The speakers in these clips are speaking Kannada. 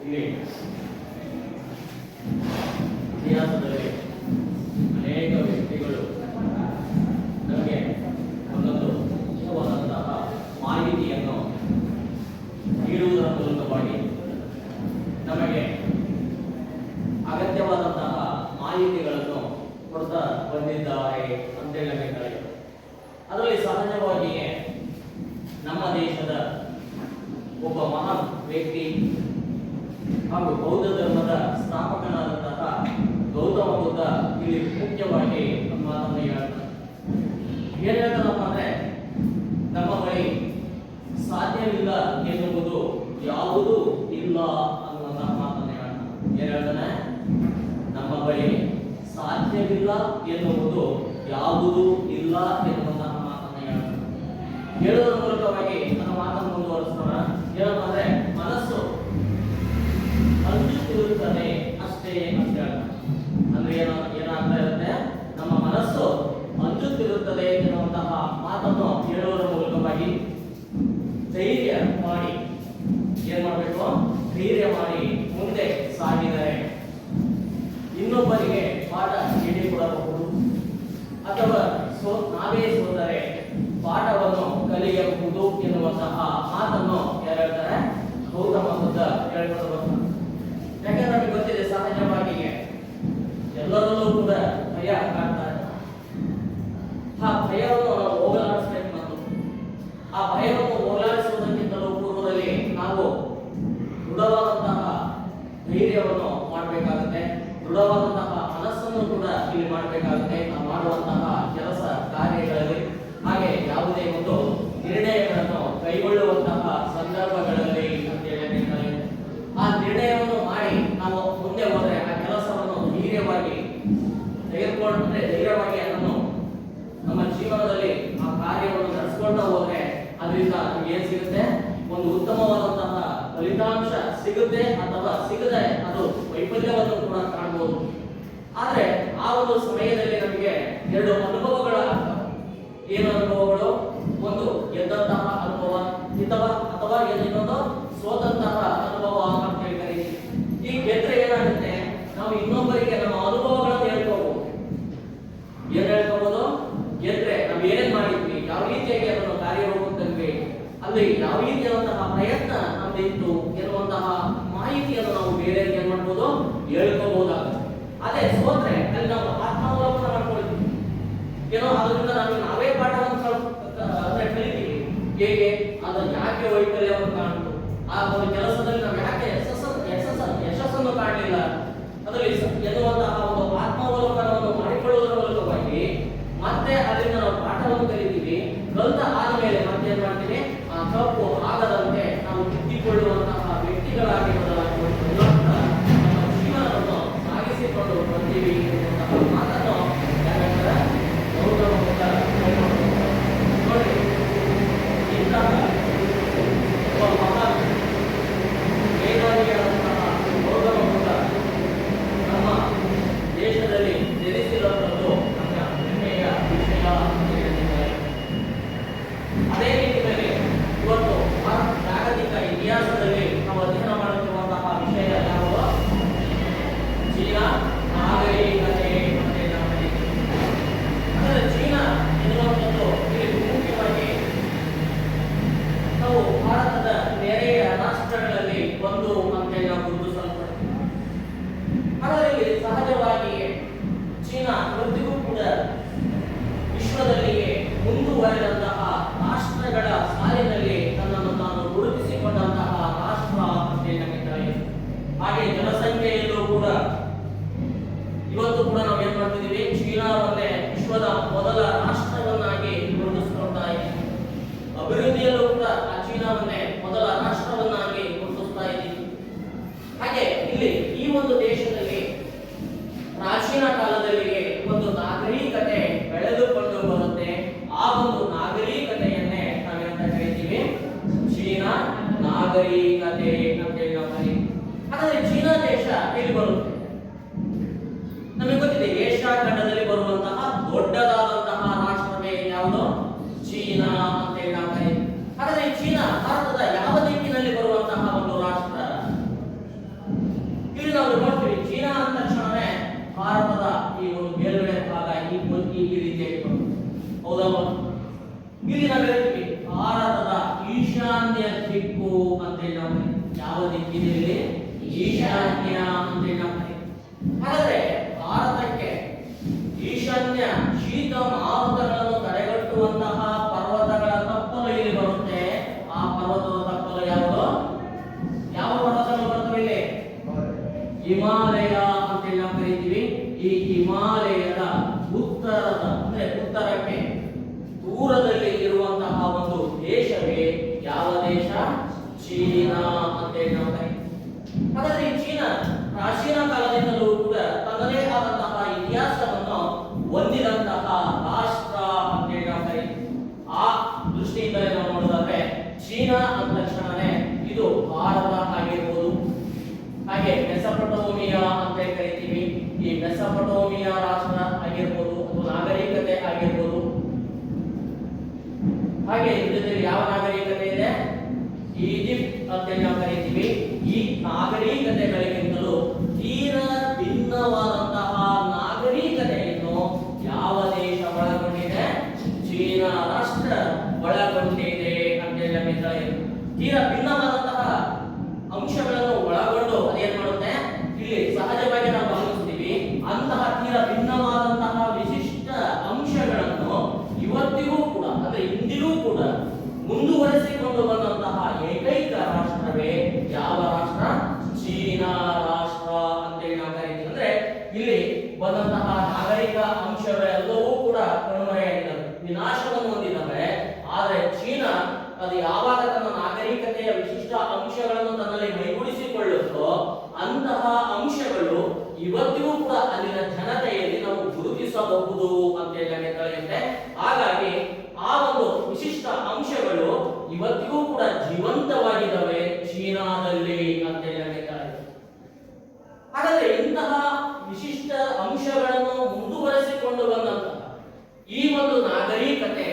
ಇಲ್ಲಿ ಇತಿಹಾಸದಲ್ಲಿ ಅನೇಕ ವ್ಯಕ್ತಿಗಳು ನಮಗೆ ಒಂದೊಂದು ಮುಖ್ಯವಾದಂತಹ ಮಾಹಿತಿಯನ್ನು ನೀಡುವುದರ ಮೂಲಕವಾಗಿ ನಮಗೆ ಅಗತ್ಯವಾದಂತಹ ಮಾಹಿತಿಗಳನ್ನು ಕೊಡ್ತಾ ಬಂದಿದ್ದಾರೆ ಅಂತೇಳಿ ನಮಗೆ ತಿಳಿಯುತ್ತೆ. ಅದರಲ್ಲಿ ಸಹಜವಾಗಿಯೇ ನಮ್ಮ ದೇಶದ ಒಬ್ಬ ಮಹಾನ್ ವ್ಯಕ್ತಿ ಹಾಗೂ ಬೌದ್ಧ ಧರ್ಮದ ಸ್ಥಾಪಕನಾದಂತಹ ಗೌತಮ ಬುದ್ಧ ಇಲ್ಲಿ ಮುಖ್ಯವಾಗಿ ಮಾತನ್ನು ಹೇಳ್ತಾರೆ. ಏನ್ ಹೇಳ್ತಾರಪ್ಪ ಅಂದ್ರೆ, ನಮ್ಮ ಬಳಿ ಸಾಧ್ಯವಿಲ್ಲ ಎನ್ನುವುದು ಯಾವುದೂ ಇಲ್ಲ ಅನ್ನುವಂತಹ ಮಾತನ್ನು ಹೇಳ್ತಾನೆ. ಏನ್ ಹೇಳ್ತಾನೆ? ನಮ್ಮ ಬಳಿ ಸಾಧ್ಯವಿಲ್ಲ ಎನ್ನುವುದು ಯಾವುದೂ ಇಲ್ಲ ಎನ್ನುವಂತಹ ಮಾತನ್ನು ಹೇಳ್ತಾನೆ. ಹೇಳುವುದರ ಮೂಲಕವಾಗಿ ನನ್ನ ಮಾತನ್ನು ಮುಂದುವರಿಸೋಣ. ಏನಪ್ಪ ಅಂದ್ರೆ, ಮನಸ್ಸು ಅಂಜುತ್ತಿರುತ್ತದೆ ಅಷ್ಟೇ ಅಂತ ಹೇಳ್ತಾನೆ. ಅಂದ್ರೆ ಏನಾಗ್ತಾ ಇರುತ್ತೆ, ನಮ್ಮ ಮನಸ್ಸು ಅಂಜುತ್ತಿರುತ್ತದೆ ಎನ್ನುವಂತಹ ಮಾತನ್ನು ಹೇಳುವುದರ ಮೂಲಕವಾಗಿ ಧೈರ್ಯ ಮಾಡಿ ಏನ್ ಮಾಡಬೇಕು, ಧೈರ್ಯ ಮಾಡಿ ಮುಂದೆ ಸಾಗಿದರೆ ಇನ್ನೊಬ್ಬರಿಗೆ ಪಾಠ ಹೇಳಿಕೊಡಬಹುದು, ಅಥವಾ ನಾವೇ ಸೋತರೆ ಪಾಠವನ್ನು ಕಲಿಯಬಹುದು ಎನ್ನುವಂತಹ ಮಾತನ್ನು ಯಾರು ಹೇಳ್ತಾರೆ? ಗೌತಮ ಬುದ್ಧ ಹೇಳ್ಕೊಂಡು ಬರ್ತಾರೆ. ಯಾಕಂದ್ರೆ ನಮಗೆ ಗೊತ್ತಿದೆ, ಸಹಜವಾಗಿಯೇ ಎಲ್ಲರಲ್ಲೂ ಕೂಡ ಭಯ ಕಾಡ್ತಾರೆ. ಆ ಭಯವನ್ನು ನಾವು ಹೋಗಲಾಡಿಸಬೇಕು. ಮತ್ತು ಆ ಭಯವನ್ನು ಹೋಗಲಾಡಿಸುವುದಕ್ಕಿಂತಲೂ ಪೂರ್ವದಲ್ಲಿ ನಾವು ದೃಢವಾದಂತಹ ಧೈರ್ಯವನ್ನು ಮಾಡಬೇಕಾಗುತ್ತೆ, ದೃಢವಾದಂತಹ ಮನಸ್ಸನ್ನು ಕೂಡ ಇಲ್ಲಿ ಮಾಡಬೇಕಾಗುತ್ತೆ. ನಾವು ಮಾಡುವಂತಹ ಕೆಲಸ ಕಾರ್ಯಗಳಲ್ಲಿ, ಹಾಗೆ ಯಾವುದೇ ಒಂದು ನಿರ್ಣಯಗಳನ್ನು ಕೈಗೊಳ್ಳುವಂತಹ ಸಂದರ್ಭಗಳಲ್ಲಿ ಅಂತ ಹೇಳಿ ಆ ನಿರ್ಣಯವನ್ನು ಮಾಡಿ ನಾವು ಮುಂದೆ ಹೋದರೆ ಆ ಕೆಲಸವನ್ನು ಧೈರ್ಯವಾಗಿ ತೆಗೆದುಕೊಂಡ್ರೆ, ಧೈರ್ಯವಾಗಿ ಅದನ್ನು ನಮ್ಮ ಜೀವನದಲ್ಲಿ ಆ ಕಾರ್ಯವನ್ನು ನಡೆಸಿಕೊಂಡು ಹೋದ್ರೆ ಅದರಿಂದ ನಮ್ಗೆ ಏನ್ ಸಿಗುತ್ತೆ? ಒಂದು ಉತ್ತಮವಾದಂತಹ ಫಲಿತಾಂಶ ಸಿಗುತ್ತೆ, ಅಥವಾ ಸಿಗದೆ ಅದು ವೈಫಲ್ಯವನ್ನು ಕೂಡ ಕಾಣಬಹುದು. ಆದ್ರೆ ಆ ಒಂದು ಸಮಯದಲ್ಲಿ ನಮಗೆ ಎರಡು ಅನುಭವಗಳಾಗ್ತವೆ. ಏನು ಅನುಭವಗಳು? ಒಂದು ಗೆದ್ದಂತಹ ಅನುಭವ, ಅಥವಾ ಇನ್ನೊಂದು ಸೋತಂತಹ ಅನುಭವ ಅಂತ ಹೇಳ್ತಾರೆ. ಈ ಗೆದ್ರೆ ಏನಾಗುತ್ತೆ, ನಾವು ಇನ್ನೊಬ್ಬರಿಗೆ ನಮ್ಮ ಅನುಭವಗಳನ್ನು ಹೇಳ್ಕೋಬಹುದು. ಏನ್ ಹೇಳ್ಕೋಬಹುದು? ಗೆದ್ರೆ ನಾವು ಏನೇನ್ ಮಾಡಿದ್ವಿ, ಯಾವ ರೀತಿಯಾಗಿ ಅದನ್ನು ಕಾರ್ಯರೂಪದಲ್ಲಿ ಅಲ್ಲಿ ಯಾವ ರೀತಿಯಾದಂತಹ ಪ್ರಯತ್ನ ನಮ್ದಿತ್ತು ಎನ್ನುವಂತಹ ಮಾಹಿತಿಯನ್ನು ನಾವು ಬೇರೆಯವರಿಗೆ ಏನ್ ಮಾಡ್ಬೋದು, ಹೇಳ್ಕೋಬಹುದಾಗುತ್ತೆ. ಅದೇ ಸೋತ್ರೆ ಅಲ್ಲಿ ನಾವು ಆತ್ಮಾವಲೋಕನ ಮಾಡ್ಕೊಳ್ತೀವಿ. ಏನೋ ಅದರಿಂದ ನಾವೇ ಪಾಠವನ್ನು ಕಲಿತೀವಿ. ಹೇಗೆ ಅದನ್ನು ಯಾಕೆ ವೈಫಲ್ಯವನ್ನು ಕಾಣ್ತು, ಆ ಒಂದು ಕೆಲಸದಲ್ಲಿ ನಾವು ಯಾಕೆ ಯಶಸ್ಸನ್ನು ಕಾಣಲಿಲ್ಲ ಅದರಲ್ಲಿ ಎನ್ನುವಂತಹ ಒಂದು ಆತ್ಮಾವಲೋಕನವನ್ನು ಮಾಡಿಕೊಳ್ಳುವುದರ ಮೂಲಕವಾಗಿ ಮತ್ತೆ ಅದರಿಂದ ನಾವು ಪಾಠವನ್ನು ಕಲಿತೀವಿ. ಕಲಿತ ಆದಮೇಲೆ ಮತ್ತೆ ಏನ್ ಮಾಡ್ತೀವಿ, ಆ ತಪ್ಪು ಆಗದಂತೆ ನಾವು ತಿದ್ದಿಕೊಳ್ಳುವಂತಹ ವ್ಯಕ್ತಿಗಳಾಗಿ ನಮ್ಮ ಜೀವನವನ್ನು ಸಾಗಿಸಿಕೊಂಡು ಬರ್ತೀವಿ ಎನ್ನುವಂತಹ ಮಾತನ್ನು ಗೌತಮ ಬುದ್ಧ ನೋಡಿ. ಇಂತಹ ಒಬ್ಬ ಮಹಾನ್ ಮೇಧಾವಿಯಾದಂತಹ ಗೌತಮ ಬುದ್ಧ ನಮ್ಮ ದೇಶದಲ್ಲಿ ಜನಿಸಿರುವಂಥದ್ದು ನಮ್ಮ ಹೆಮ್ಮೆಯ ವಿಷಯ ಅಂತ ಹೇಳಿದ್ದಾರೆ. ಅದೇ ರೀತಿಯಲ್ಲಿ ಇವತ್ತು ಜಾಗತಿಕ ಇತಿಹಾಸದಲ್ಲಿ ನಾವು ಅಧ್ಯಯನ ಮಾಡುತ್ತಿರುವಂತಹ ವಿಷಯ ಯಾವುದು? ಚೀನಾ ನಾಗರಿಕತೆ ಅಂತ ನಾವು ಕರೀತೀವಿ. ಅಂದರೆ ಚೀನಾ ಎನ್ನುವಂಥದ್ದು ಇಲ್ಲಿ ಮುಖ್ಯವಾಗಿ ನಾವು ಭಾರತದ ನೆರೆಯ ರಾಷ್ಟ್ರಗಳಲ್ಲಿ ಒಂದು ಅಂತ ನಾವು ಗುರುತಿಸಲ್ಪಡ್ತೀವಿ. ಅದರಲ್ಲಿ ಸಹಜವಾಗಿಯೇ ಚೀನಾ ಇವತ್ತಿಗೂ ಕೂಡ ವಿಶ್ವದಲ್ಲಿಯೇ ಮುಂದುವರೆದಂತಹ ರಾಷ್ಟ್ರಗಳ ಸಾಲಿನಲ್ಲಿ ತನ್ನನ್ನು ತಾನು ಗುರುತಿಸಿಕೊಂಡಂತಹ ರಾಷ್ಟ್ರ ಅಂತ ನಮಗೆ ತಿಳಿಯುತ್ತೆ. ಹಾಗೆ ಜನಸಂಖ್ಯೆಯಲ್ಲೂ ಕೂಡ ಇವತ್ತು ಕೂಡ ನಾವು ಏನ್ ಮಾಡ್ತಿದ್ದೀವಿ, ಚೀನಾವನ್ನೇ ವಿಶ್ವದ ಮೊದಲ ರಾಷ್ಟ್ರವನ್ನಾಗಿ ಗುರುತಿಸಿಕೊಳ್ತಾ ಇದ್ದೀವಿ. ಅಭಿವೃದ್ಧಿಯಲ್ಲೂ ಕೂಡ ಆ ಚೀನಾವನ್ನೇ ಮೊದಲ ರಾಷ್ಟ್ರವನ್ನಾಗಿ ಗುರುತಿಸ್ತಾ ಇದ್ದೀವಿ. ಹಾಗೆ ಇಲ್ಲಿ ಈ ಒಂದು ದೇಶದಲ್ಲಿ ಪ್ರಾಚೀನ ಕಾಲದಲ್ಲಿಯೇ ಒಂದು ನಾಗರಿಕತೆ ಬೆಳೆದುಕೊಂಡು ಬರುತ್ತೆ. ಆ ಒಂದು ನಾಗರಿಕತೆಯನ್ನೇ ನಾವೇಂತ ಕರಿತೀವಿ, ಚೀನಾ ನಾಗರಿಕತೆ ಅಂತ ಹೇಳಿ ನಾವು ಕರೀತೀವಿ. ಹಾಗಾದ್ರೆ ಚೀನಾ ದೇಶ ಎಲ್ಲಿ ಬರುತ್ತೆ? ನಮಗೆ ಗೊತ್ತಿದೆ, ಏಷ್ಯಾ ಖಂಡದಲ್ಲಿ ಬರುವಂತಹ ದೊಡ್ಡದಾದಂತಹ ರಾಷ್ಟ್ರವೇ ಯಾವುದು? ಚೀನಾ ಅಂತ ಹೇಳಿ ನಾವು ಕರೀತೀವಿ. ಹಾಗಾದ್ರೆ ಚೀನಾ ಭಾರತದ ಯಾವ ದಿಕ್ಕಿನಲ್ಲಿ ಬರುವಂತಹ ಒಂದು ರಾಷ್ಟ್ರ? ಇಲ್ಲಿ ನಾವು ಹೇಳ್ತೀವಿ ಭಾರತದ ಈಶಾನ್ಯ ದಿಕ್ಕು ಅಂತ ಹೇಳಿ ನಾವು ಯಾವ ದಿಕ್ಕಿದೆ ಇಲ್ಲಿ ಈಶಾನ್ಯ ಅಂತ ಹೇಳಿ ನಾವು ಹಾಗಾದ್ರೆ ಭಾರತಕ್ಕೆ ಈಶಾನ್ಯ ಶೀತ ಮಾರುತಗಳನ್ನು ತಡೆಗಟ್ಟುವಂತಹ ಪರ್ವತಗಳ ತಪ್ಪಲು ಇಲ್ಲಿ ಬರುತ್ತೆ. ಆ ಪರ್ವತದ ತಪ್ಪಲು ಯಾವುದು? ಯಾವ ಪರ್ವತಗಳು ಬರ್ತವೆ ಇಲ್ಲಿ? ಹಿಮಾಲಯ ಅಂತ ಹೇಳಿ ನಾವು ಕರೀತೀವಿ. ಈ ಹಿಮಾಲಯದ ಉತ್ತರದ ಅಂದ್ರೆ ಉತ್ತರಕ್ಕೆ ದೂರದಲ್ಲಿ ಇರುವಂತಹ ಒಂದು ದೇಶವೇ ಯಾವ ದೇಶ? ಚೀನಾ ಅಂತ ಹೇಳಿ ನಾವು ಕರೀತೀವಿ. ಹಾಗಾದ್ರೆ ಈ ಚೀನಾ ಪ್ರಾಚೀನ ಕಾಲದಿಂದಲೂ ಕೂಡ ತನ್ನದೇ ಆದಂತಹ ಇತಿಹಾಸವನ್ನು ಹೊಂದಿದಂತಹ ರಾಷ್ಟ್ರ ಅಂತ ಹೇಳಿ ನಾವು ಕರೀತೀವಿ. ಆ ದೃಷ್ಟಿಯಿಂದಲೇ ನಾವು ನೋಡೋದಾದ್ರೆ ಚೀನಾ ಅಂದ ತಕ್ಷಣನೇ ಇದು ಭಾರತ ಆಗಿರ್ಬೋದು, ಹಾಗೆ ಮೆಸೊಪೊಟೇಮಿಯಾ ಅಂತ ಕರೀತೀವಿ. ಈ ಮೆಸೊಪೊಟೇಮಿಯಾ ರಾಷ್ಟ್ರ ಆಗಿರ್ಬೋದು ಅಥವಾ ನಾಗರಿಕತೆ ಆಗಿರ್ಬೋದು. ಹಾಗೆ ಇದರಲ್ಲಿ ಯಾವ ನಾಗರಿಕತೆ ಇದೆ? ಈಜಿಪ್ಟ್ ಅಂತ ನಾವು ಕರೀತೀವಿ. ಈ ನಾಗರಿಕತೆಗಳಿಗಿಂತಲೂ ತೀರಾ ಭಿನ್ನವಾದಂತಹ ನಾಗರಿಕತೆಯನ್ನು ಯಾವ ದೇಶ ಒಳಗೊಂಡಿದೆ? ಚೀನಾ ರಾಷ್ಟ್ರ ಒಳಗೊಂಡಿದೆ ಅಂತ ಹೇಳಿ ತೀರಾ ಭಿನ್ನವಾದಂತಹ ಅಂಶಗಳನ್ನು ಒಳಗೊಂಡು ಅದೇನ್ ಮಾಡುತ್ತೆ ಇಲ್ಲಿ ಸಹಜವಾಗಿ ನಾವು ಗಮನಿಸ್ತೀವಿ. ಅಂತಹ ತೀರಾ ಭಿನ್ನವಾದಂತಹ ವಿಶಿಷ್ಟ ಅಂಶಗಳನ್ನು ಇವತ್ತಿಗೂ ಕೂಡ ಅಂದ್ರೆ ಇಂದಿಗೂ ಕೂಡ ಮುಂದುವರೆಸಿಕೊಂಡು ಬಂದಂತಹ ಏಕೈಕ ರಾಷ್ಟ್ರವೇ ಯಾವ ರಾಷ್ಟ್ರ? ಚೀನಾ ರಾಷ್ಟ್ರ ಅಂತೇಳಿ ನಾವು ಕರೀತೀವಿ. ಅಂದ್ರೆ ಇಲ್ಲಿ ಬಂದಂತಹ ನಾಗರಿಕ ಅಂಶಗಳೆಲ್ಲವೂ ಕೂಡ ಕಣ್ಮರೆಯಾಗಿದ್ದಾವೆ, ವಿನಾಶವನ್ನು ಹೊಂದಿದ್ದಾವೆ. ಆದರೆ ಚೀನಾ ಅದು ಯಾವಾಗ ತನ್ನ ನಾಗರಿಕತೆಯ ವಿಶಿಷ್ಟ ಅಂಶಗಳನ್ನು ತನ್ನಲ್ಲಿ ಮೈಗೂಡಿಸಿಕೊಳ್ಳುತ್ತೋ ಅಂತಹ ಅಂಶಗಳು ಇವತ್ತಿಗೂ ಕೂಡ ಅಲ್ಲಿನ ಜನತೆಯಲ್ಲಿ ನಾವು ಗುರುತಿಸಬಹುದು ಅಂತ ಹೇಳುತ್ತೆ. ಹಾಗಾಗಿ ಆ ಒಂದು ವಿಶಿಷ್ಟ ಅಂಶಗಳು ಇವತ್ತಿಗೂ ಕೂಡ ಜೀವಂತವಾಗಿದ್ದಾವೆ ಚೀನಾದಲ್ಲಿ ಅಂತ ಹೇಳುತ್ತಾರೆ. ಹಾಗಾದ್ರೆ ಇಂತಹ ವಿಶಿಷ್ಟ ಅಂಶಗಳನ್ನು ಮುಂದುವರೆಸಿಕೊಂಡು ಬಂದಂತಹ ಈ ಒಂದು ನಾಗರಿಕತೆ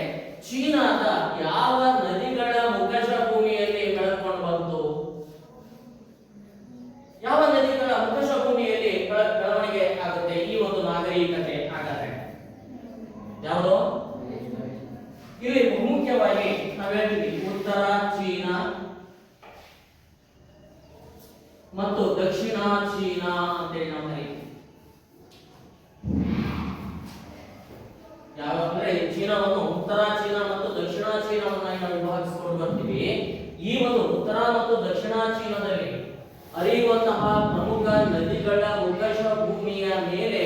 ಚೀನಾದ ಯಾವ ನದಿಗಳ ಮುಖಜ ಭೂಮಿಯಲ್ಲಿ ಬೆಳೆದುಕೊಂಡು ಬಂತು? ಯಾವ ನದಿಗಳ ಮುಖಜ ಭೂಮಿಯಲ್ಲಿ ಬೆಳವಣಿಗೆ ಆಗುತ್ತೆ ಈ ಒಂದು ನಾಗರಿಕತೆ? ಹಾಗಾದ್ರೆ ಯಾವುದು? ಇಲ್ಲಿ ಮುಖ್ಯವಾಗಿ ನಾವು ಹೇಳ್ತೀವಿ ಉತ್ತರ ಚೀನಾ ಮತ್ತು ದಕ್ಷಿಣ ಚೀನಾ ಅಂತೇಳಿ ನಾವು ಕರೀತೀವಿ. ಯಾವಂದ್ರೆ ಚೀನಾವನ್ನು ಉತ್ತರ ಚೀನಾ ಮತ್ತು ದಕ್ಷಿಣ ಚೀನಾವನ್ನಾಗಿ ನಾವು ವಿಭಾಗಿಸಿಕೊಂಡು ಬರ್ತೀವಿ. ಈ ಒಂದು ಉತ್ತರ ಮತ್ತು ದಕ್ಷಿಣ ಚೀನಾದಲ್ಲಿ ಹರಿಯುವಂತಹ ಪ್ರಮುಖ ನದಿಗಳ ಮುಖಜ ಭೂಮಿಯ ಮೇಲೆ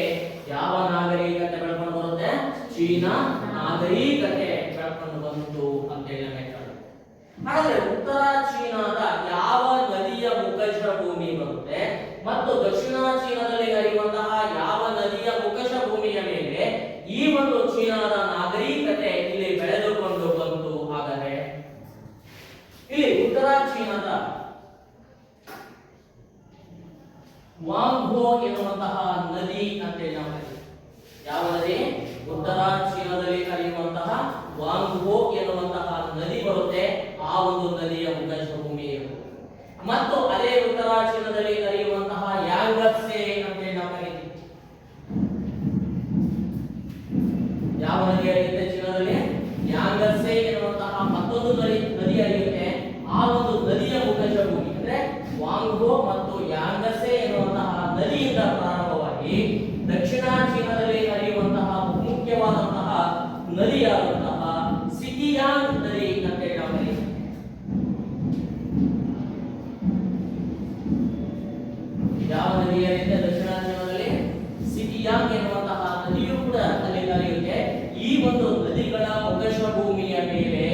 ಯಾವ ನಾಗರಿಕತೆ ಬೆಳ್ಕೊಂಡು ಬರುತ್ತೆ? ಚೀನಾ ನಾಗರಿಕತೆ ಬೆಳ್ಕೊಂಡು ಬಂತು ಅಂತ ಹೇಳಿ. ಹಾಗಾದ್ರೆ ಉತ್ತರ ಚೀನಾದ ಯಾವ ನದಿಯ ಮುಖಜ ಭೂಮಿ ಬರುತ್ತೆ ಮತ್ತು ದಕ್ಷಿಣ ಚೀನಾದಲ್ಲಿ ಹರಿಯುವಂತಹ ಯಾವ ನದಿಯ ಮುಖಜ ಭೂಮಿಯ ಮೇಲೆ ಈ ಒಂದು ಚೀನಾದ ನಾಗರಿಕತೆ ಇಲ್ಲಿ ಬೆಳೆದುಕೊಂಡು ಬಂತು? ಹಾಗಾದ್ರೆ ಇಲ್ಲಿ ಉತ್ತರ ಚೀನಾದ ವಾಂಗ್ಹೋ ಎನ್ನುವಂತಹ ನದಿ ಅಂತೇಳಿ ನಾವು ಕರೀತೀವಿ. ಯಾವ ನದಿ? ಉತ್ತರ ಚೀನಾದಲ್ಲಿ ಹರಿಯುವಂತಹ ವಾಂಗ್ಹೋ ಎನ್ನುವಂತಹ ನದಿ ಬರುತ್ತೆ. ಆ ಒಂದು ನದಿಯ ಮುಖಜ ಭೂಮಿ ಮತ್ತು ಅದೇ ಉತ್ತರ ಚೀನಾದಲ್ಲಿ ಹರಿಯುವಂತಹ ಯಾಂಗತ್ಸೆ ಅಂತೇಳಿ ನಾವು ಕರೀತೀವಿ. ಯಾವ ನದಿ ಹರಿಯುತ್ತೆ ಚೀನಾದಲ್ಲಿ? ಯಾಂಗತ್ಸೆ ಎನ್ನುವಂತಹ ಮತ್ತೊಂದು ನದಿ ಹರಿಯುತ್ತೆ. ಆ ಒಂದು ನದಿಯ ಮುಖಜ ಭೂಮಿ ಅಂದ್ರೆ ವಾಂಗ್ಹೋ ಮತ್ತು ಯಾಂಗತ್ಸೆ ಎನ್ನುವಂತಹ ನದಿಯಿಂದ ಪ್ರಾರಂಭವಾಗಿ ದಕ್ಷಿಣ ಚೀನಾದಲ್ಲಿ ಹರಿಯುವಂತಹ ಮುಖ್ಯವಾದಂತಹ ನದಿಯಾದಂತಹ ಸಿಕಿಯಾಂಗ್ ನದಿ ಅಂತ ಹೇಳಿ ನಾವು ಕರೀತೀವಿ. ಯಾವ ನದಿ ಹರಿಯುತ್ತೆ ದಕ್ಷಿಣ ಚೀನಾದಲ್ಲಿ? ಸಿಕಿಯಾಂಗ್ ಎನ್ನುವಂತಹ ನದಿಯು ಕೂಡ ಅಲ್ಲಿ ಹರಿಯುತ್ತೆ. ಈ ಒಂದು ನದಿಗಳ ಮುಖಜ ಭೂಮಿಯ ಮೇಲೆ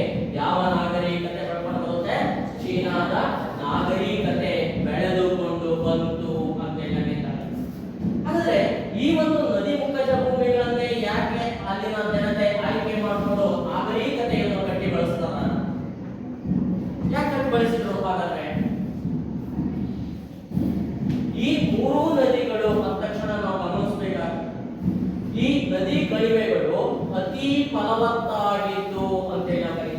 ಯಾವ ನಾಗರಿಕತೆ ಬೆಳ್ಕೊಂಡು ಬರುತ್ತೆ? ಚೀನಾದ ನಾಗರಿಕತೆ ಬೆಳೆದುಕೊಂಡು ಬಂತು ಅಂತ ಹೇಳಿದ್ದಾರೆ. ಆದರೆ ಈ ಒಂದು ನದಿ ಮುಖಜ ಭೂಮಿಗಳನ್ನೇ ಯಾಕೆ ಅಲ್ಲಿನ ಜನತೆ ಆಯ್ಕೆ ಮಾಡಿಕೊಂಡು ನಾಗರಿಕತೆಯನ್ನು ಕಟ್ಟಿ ಬಳಸ್ತಾರ? ಯಾಕೆ ಕಟ್ಟಿ ಬಳಸಿದ್ರು? ಹಾಗಾದ್ರೆ ಈ ಮೂರು ನದಿಗಳು ಅಂದ ತಕ್ಷಣ ನಾವು ಗಮನಿಸಬೇಕಾಗುತ್ತೆ. ಈ ನದಿ ಕಣಿವೆಗಳು ಅತಿ ಫಲವತ್ತಾಗಿದ್ದು ಅಂತ ಹೇಳಿ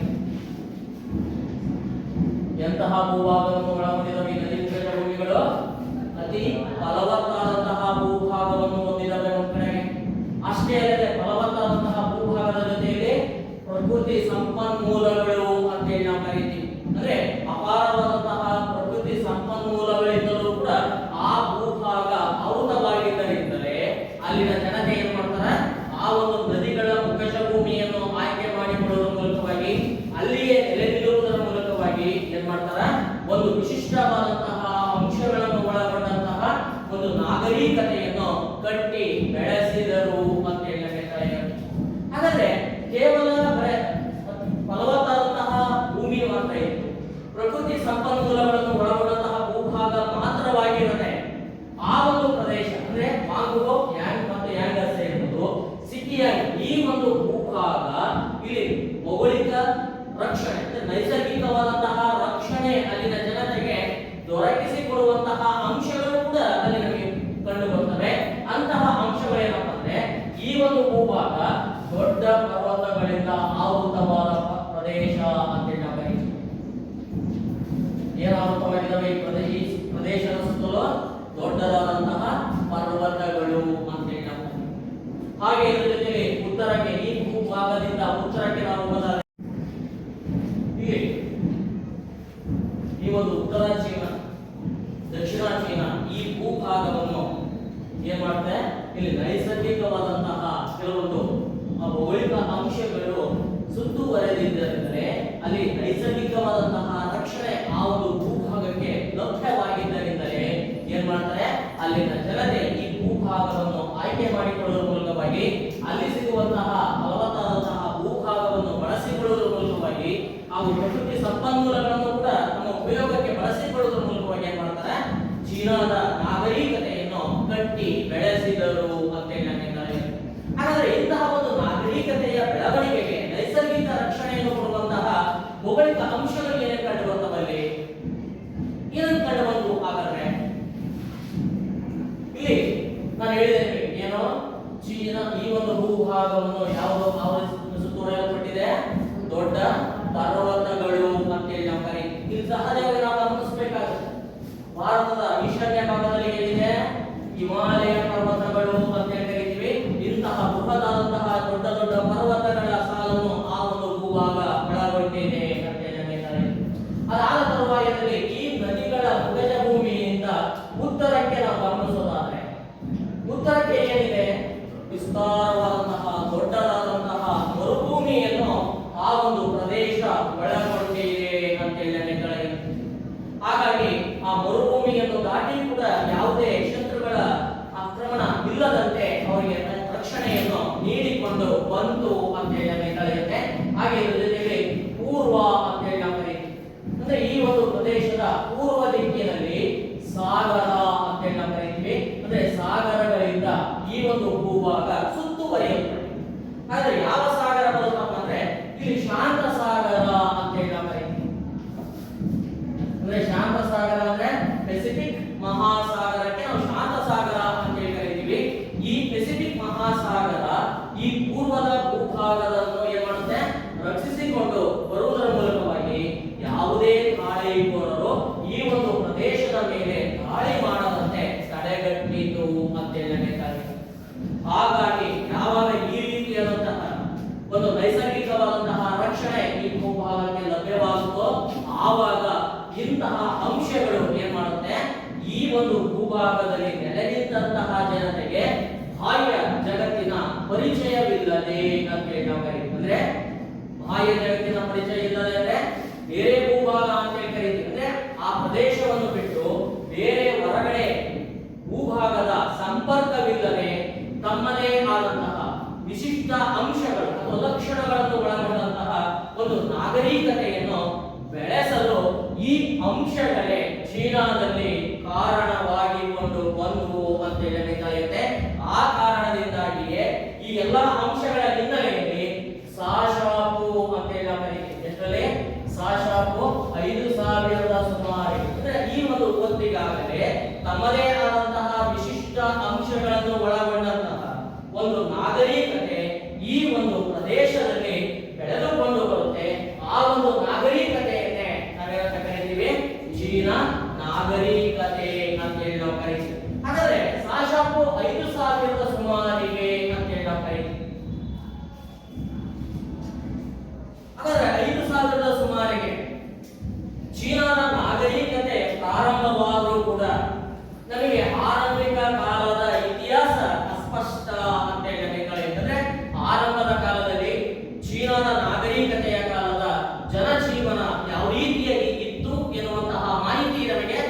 ಎಂತಹ ಭೂಭಾಗವನ್ನು ಒಳಗೊಂಡಿದ್ದಾವೆ ಈ ನದಿ ಮುಖಜ ಭೂಮಿಗಳು? ಅತಿ ಫಲವತ್ತಾದಂತಹ ಭೂಭಾಗವನ್ನು ಹೊಂದಿದ್ದಾವೆ ಒಂದು ಕಡೆಗೆ. ಅಷ್ಟೇ ಅಲ್ಲದೆ ಫಲವತ್ತಾದಂತಹ ಭೂಭಾಗದ ಜೊತೆಯಲ್ಲಿ ಪ್ರಕೃತಿ ಸಂಪನ್ಮೂಲಗಳು ಅಂತ ಹೇಳಿ ನಾವು ಕರಿತೀವಿ. ಅಂದ್ರೆ ಅಪಾರವಾದಂತಹ ಪ್ರಕೃತಿ ಸಂಪನ್ಮೂಲಗಳಿಂದಲೂ ಕೂಡ ಆ ಭೂಭಾಗ ಆವೃತವಾಗಿದ್ದರಿಂದಲೇ ಅಲ್ಲಿನ ಜನತೆ ಏನ್ ಮಾಡ್ತಾರೆ, ಆ ಒಂದು ನದಿಗಳ ಮುಖಜ ಭೂಮಿಯನ್ನು ಆಯ್ಕೆ ಮಾಡಿಕೊಳ್ಳುವುದರ ಮೂಲಕವಾಗಿ ಅಲ್ಲಿಯೇ ನೆಲೆ ನಿಲ್ಲುವುದರ ಮೂಲಕವಾಗಿ ಏನ್ ಮಾಡ್ತಾರ, ಒಂದು ವಿಶಿಷ್ಟವಾದಂತಹ ಅಂಶಗಳನ್ನು ಒಳಗೊಂಡಂತಹ ಒಂದು ನಾಗರಿಕತೆಯನ್ನು ಕಟ್ಟಿ ಬೆಳೆಸಿದರು ಅಂತ ಹೇಳಿ. ಹಾಗಾದ್ರೆ ಕೇವಲ ಫಲವತ್ತಾದಂತಹ ಭೂಮಿ ಮಾತ್ರ ಇತ್ತು, ಪ್ರಕೃತಿ ಸಂಪನ್ಮೂಲಗಳನ್ನು ಒಳಗೊಂಡಂತಹ ಭೂಭಾಗ ಮಾತ್ರವಾಗಿರದೆ ಆ ಒಂದು ಪ್ರದೇಶ ಅಂದ್ರೆ ವಾಂಗುಗೋ ಯಾಂಗ್ ಮತ್ತು ಯಾಂಗಸ್ ಇರುವುದು ಸಿಕಿಯಾಂಗ್, ಈ ಒಂದು ಭೂಭಾಗ ಇಲ್ಲಿ ಭೌಗೋಳಿಕ ರಕ್ಷಣೆ ಅಂದ್ರೆ ನೈಸರ್ಗಿಕವಾದಂತಹ ರಕ್ಷಣೆ ಅಲ್ಲಿನ ಜನತೆಗೆ ದೊರಕಿಸಿಕೊಡುವಂತಹ ಅಂಶಗಳು ಕೂಡ ಅಲ್ಲಿ ನಮಗೆ ಕಂಡು ಬರ್ತವೆ. ಅಂತಹ ಅಂಶಗಳೇನಪ್ಪ ಅಂದ್ರೆ ಈ ಒಂದು ಭೂಭಾಗ ದೊಡ್ಡ ಪರ್ವತಗಳಿಂದ ಆವೃತವಾದ ಪ್ರದೇಶ ಅಂತ ನಾವು ಕರೀತೀವಿ. ಏನಾವೃತವಾಗಿದ್ದಾವೆ ಈ ಪ್ರದೇಶದ ಸುತ್ತಲೂ ದೊಡ್ಡದಾದಂತಹ ಪರ್ವತಗಳು ಅಂತ ನಾವು. ಹಾಗೆ ಇದರ ಜೊತೆಗೆ ಉತ್ತರಕ್ಕೆ ಈ ಭೂಭಾಗದಿಂದ ಉತ್ತರಕ್ಕೆ ನಾವು ಹೋದಾಗ ಈ ಒಂದು ಉತ್ತರ ಚೀನಾ, ದಕ್ಷಿಣ ಚೀನಾ ಈ ಭೂಭಾಗವನ್ನು ಏನ್ ಮಾಡುತ್ತೆ, ಇಲ್ಲಿ ನೈಸರ್ಗಿಕವಾದಂತಹ ಕೆಲವೊಂದು ಭೌಗೋಳಿಕ ಅಂಶಗಳು ಸುತ್ತುವರೆದಿದ್ದರೆ ಅಲ್ಲಿ ನೈಸರ್ಗಿಕವಾದಂತಹ ರಕ್ಷಣೆ ಆ ಒಂದು ಭೂಭಾಗಕ್ಕೆ ಲಭ್ಯವಾಗಿದ್ದರಿಂದಲೇ ಏನ್ ಮಾಡ್ತಾರೆ, ಅಲ್ಲಿನ ಜನತೆ ಈ ಭೂಭಾಗವನ್ನು ಆಯ್ಕೆ ಮಾಡಿಕೊಳ್ಳುವ ಮೂಲಕವಾಗಿ ಅಲ್ಲಿ ಸಿಗುವಂತಹ ಫಲವತ್ತಾದಂತಹ ಭೂಭಾಗವನ್ನು ಬಳಸಿಕೊಳ್ಳುವುದರ ಮೂಲಕವಾಗಿ ಹಾಗೂ ಪ್ರಕೃತಿ ಸಂಪನ್ಮೂಲಗಳನ್ನು ಕೂಡ ತಮ್ಮ ಉಪಯೋಗಕ್ಕೆ ಬಳಸಿಕೊಳ್ಳುವುದರ ಮೂಲಕವಾಗಿ ಏನ್ ಮಾಡ್ತಾರೆ, ಚೀನಾದ ನಾಗರಿಕತೆಯನ್ನು ಕಟ್ಟಿ ಬೆಳೆಸಿದರು ಅಂತ ಹೇಳಿದ್ದಾರೆ. ಹಾಗಾದ್ರೆ ಇಂತಹ ಒಂದು ನಾಗರಿಕತೆಯ ಬೆಳವಣಿಗೆಗೆ ನೈಸರ್ಗಿಕ ರಕ್ಷಣೆಯನ್ನು ಕೊಡುವಂತಹ ಭೌಗೋಳಿಕ ಅಂಶಗಳು ಏನೇ ಕಂಡು ಬರ್ತವಲ್ಲಿ, ಏನನ್ನು ಕಂಡು ಬಂತು? ಹಾಗಾದ್ರೆ ಇಲ್ಲಿ ನಾನು ಹೇಳಿದ್ದೇನೆ ಏನೋ ಚೀನಾ ಈ ಒಂದು ಭೂಭಾಗವನ್ನು ಯಾವುದೋ ಸುತ್ತುವರೆಯಲ್ಪಟ್ಟಿದೆ, ದೊಡ್ಡ ಪರ್ವತಗಳು ಅಂತ ಹೇಳಿ ನಾವು ಕರೀತೀವಿ. ಇಲ್ಲಿ ಸಹಜವಾಗಿ ನಾವು ಗಮನಿಸಬೇಕಾಗುತ್ತೆ, ಭಾರತದ ಈಶಾನ್ಯ ಭಾಗದಲ್ಲಿ ಏನಿದೆ ಹಿಮಾಲಯ ಪರ್ವತಗಳು ಅಂತ ಹೇಳಿ ಕರೀತೀವಿ. ಇಂತಹ ಬೃಹದಾದಂತಹ ದೊಡ್ಡ ದೊಡ್ಡ ಪರ್ವತಗಳ ಸಾಲನ್ನು ಆ ಒಂದು ಭೂಭಾಗ ಒಳಗೊಂಡಿದೆ ಅಂತ ಹೇಳಿ. ಅದಾದ ತರುವಾಯದಲ್ಲಿ ಈ ನದಿಗಳ ಮುಖಜ ಭೂಮಿಯಿಂದ ಉತ್ತರಕ್ಕೆ ನಾವು ಗಮನಿಸೋದಾದ್ರೆ ಉತ್ತರಕ್ಕೆ ಏನಿದೆ, ವಿಸ್ತಾರವಾದಂತಹ ದೊಡ್ಡದಾದಂತಹ ಮರುಭೂಮಿಯನ್ನು ಆ ಒಂದು ಪ್ರದೇಶ ಒಳಗೊಂಡಿದೆ ಅಂತ ಹೇಳಿ. ಹಾಗಾಗಿ ಆ ಮರುಭೂಮಿಯನ್ನು ದಾಟಿ ಕೂಡ ಯಾವುದೇ ಶತ್ರುಗಳ ಆಕ್ರಮಣ ಇಲ್ಲದಂತೆ ಅವರಿಗೆ ರಕ್ಷಣೆಯನ್ನು ನೀಡಿಕೊಂಡು ಬಂತು ಅಂತ ಹೇಳಿ ಕಳೆಯುತ್ತೆ. ಹಾಗೆ ಇದರ ಜೊತೆಗೆ ಪೂರ್ವ ಅಂತ ಹೇಳಿ ನಾವು ಕರೀತೀವಿ. ಅಂದ್ರೆ ಈ ಒಂದು ಪ್ರದೇಶದ ಪೂರ್ವ ದಿಕ್ಕಿನಲ್ಲಿ ಸಾಗರ ಅಂತ ಹೇಳಿ ನಾವು ಕರೀತೀವಿ. ಅಂದ್ರೆ ಸಾಗರಗಳಿಂದ ಈ ಒಂದು ಭೂಭಾಗ ಸುತ್ತುವರಿಯಲ್ಪಟ್ಟಿದೆ. ಆದ್ರೆ ಯಾವ ಸಾಗರ ಬರುತ್ತಪ್ಪ ಅಂದ್ರೆ ಇಲ್ಲಿ ಶಾಂತ ಸಾಗರ ಅಂತ ಹೇಳಿ ನಾವು ಕರೀತೀವಿ. ಅಂದ್ರೆ ಶಾಂತ ಸಾಗರ ಅಂದ್ರೆ ಪೆಸಿಫಿಕ್ ಮಹಾಸಾಗರಕ್ಕೆ ನಾವು ಶಾಂತ ಸಾಗರ ಅಂತ ಹೇಳಿ ಕರೀತೀವಿ. ಈ ಪೆಸಿಫಿಕ್ ಮಹಾಸಾಗರ ಈ ಪೂರ್ವದ ಭೂಭಾಗವನ್ನು ಏನ್ ಮಾಡುತ್ತೆ, ರಕ್ಷಿಸಿಕೊಂಡು ಬರುವುದರ ಮೂಲಕವಾಗಿ ಯಾವುದೇ ದಾಳಿಕೋರರು ಈ ಒಂದು ಪ್ರದೇಶದ ಮೇಲೆ ದಾಳಿ ಮಾಡದಂತೆ ತಡೆಗಟ್ಟಿತು ಅಂತ ಹೇಳಬೇಕಾಗಿದೆ. ಹಾಗಾಗಿ ಯಾವಾಗ ಈ ರೀತಿಯಾದಂತಹ ಒಂದು ನೈಸರ್ಗಿಕವಾದಂತಹ ರಕ್ಷಣೆ ಈ ಭೂಭಾಗಕ್ಕೆ ಲಭ್ಯವಾಗುತ್ತೋ ಆವಾಗ ಇಂತಹ ಅಂಶಗಳು ಏನ್ ಮಾಡುತ್ತೆ, ಈ ಒಂದು ಭೂಭಾಗದಲ್ಲಿ ನೆಲೆನಿಂತಹ ಜನತೆಗೆ ಬಾಹ್ಯ ಜಗತ್ತಿನ ಪರಿಚಯವಿಲ್ಲದೆ ಅಂತ ಹೇಳಿ ನಾವು ಕರೀತೀವಿ. ಅಂದ್ರೆ ಬಾಹ್ಯ ಜಗತ್ತಿನ ಪರಿಚಯ ಇಲ್ಲದೆ ಅಂದ್ರೆ ಬೇರೆ ಭೂಭಾಗ ಅಂತ ಹೇಳಿ ಕರೀತೀವಿ. ಅಂದ್ರೆ ಆ ಪ್ರದೇಶವನ್ನು ಬಿಟ್ಟು ಬೇರೆ ಹೊರಗಡೆ ಭೂಭಾಗದ ಸಂಪರ್ಕವಿಲ್ಲದೆ ತಮ್ಮದೇ ಆದಂತಹ ವಿಶಿಷ್ಟ ಅಂಶಗಳು ಅಥವಾ ಲಕ್ಷಣಗಳನ್ನು ಒಳಗೊಂಡಂತಹ ಒಂದು ನಾಗರಿಕತೆಯನ್ನು ಬೆಳೆಸಲು ಈ ಅಂಶಗಳೇ ಚೀನಾದಲ್ಲಿ ಕಾರಣವಾಗಿಕೊಂಡು ಬಂದವು ಅಂತ ಹೇಳಬೇಕಾಗುತ್ತೆ. ಆ ಕಾರಣದಿಂದಾಗಿಯೇ ಈ ಎಲ್ಲಾ ಅಂಶಗಳ ಹಿನ್ನೆಲೆಯಲ್ಲಿ ಸಾಶಾಪು ಅಂತ ಹೇಳಿ ನಾವು ಕರೀತೀವಿ. ಎಷ್ಟರಲ್ಲಿ ಸಾಶಾಪು 5000 ಸುಮಾರು. ಅಂದ್ರೆ ಈ ಒಂದು ಹೊತ್ತಿಗಾಗಲೇ ತಮ್ಮದೇ ಆದಂತಹ ವಿಶಿಷ್ಟ ಅಂಶಗಳನ್ನು ಒಳಗೊಂಡಂತಹ ಒಂದು ನಾಗರಿಕತೆ ಈ ಒಂದು ಪ್ರದೇಶದಲ್ಲಿ ಬೆಳೆದುಕೊಂಡು ಬರುತ್ತೆ. ಆ ಒಂದು ನಾಗರಿಕತೆಯನ್ನೇ ನಾವೇನಂತ ಕರೀತೀವಿ, ಚೀನಾ ನಾಗರಿಕತೆ ಅಂತ ಹೇಳಿ ನಾವು ಕರೀತೀವಿ. ಹಾಗಾದ್ರೆ ಸಾಶಾಪು 5000 ಸುಮಾರಿಗೆ ಅಂತ ಹೇಳಿ ನಾವು ಕರೀತೀವಿ. 5000 ಸುಮಾರಿಗೆ ಚೀನಾದ ನಾಗರಿಕತೆ ಪ್ರಾರಂಭವಾದರೂ ಕೂಡ ನಮಗೆ ಆರಂಭಿಕ ಕಾಲದ ಇತಿಹಾಸ ಅಸ್ಪಷ್ಟ ಅಂತ ಹೇಳಬೇಕಾದ್ರೆ ಆರಂಭದ ಕಾಲದಲ್ಲಿ ಚೀನಾದ ನಾಗರಿಕತೆಯ ಕಾಲದ ಜನಜೀವನ ಯಾವ ರೀತಿಯಾಗಿ ಇತ್ತು ಎನ್ನುವಂತಹ ಮಾಹಿತಿ ನಮಗೆ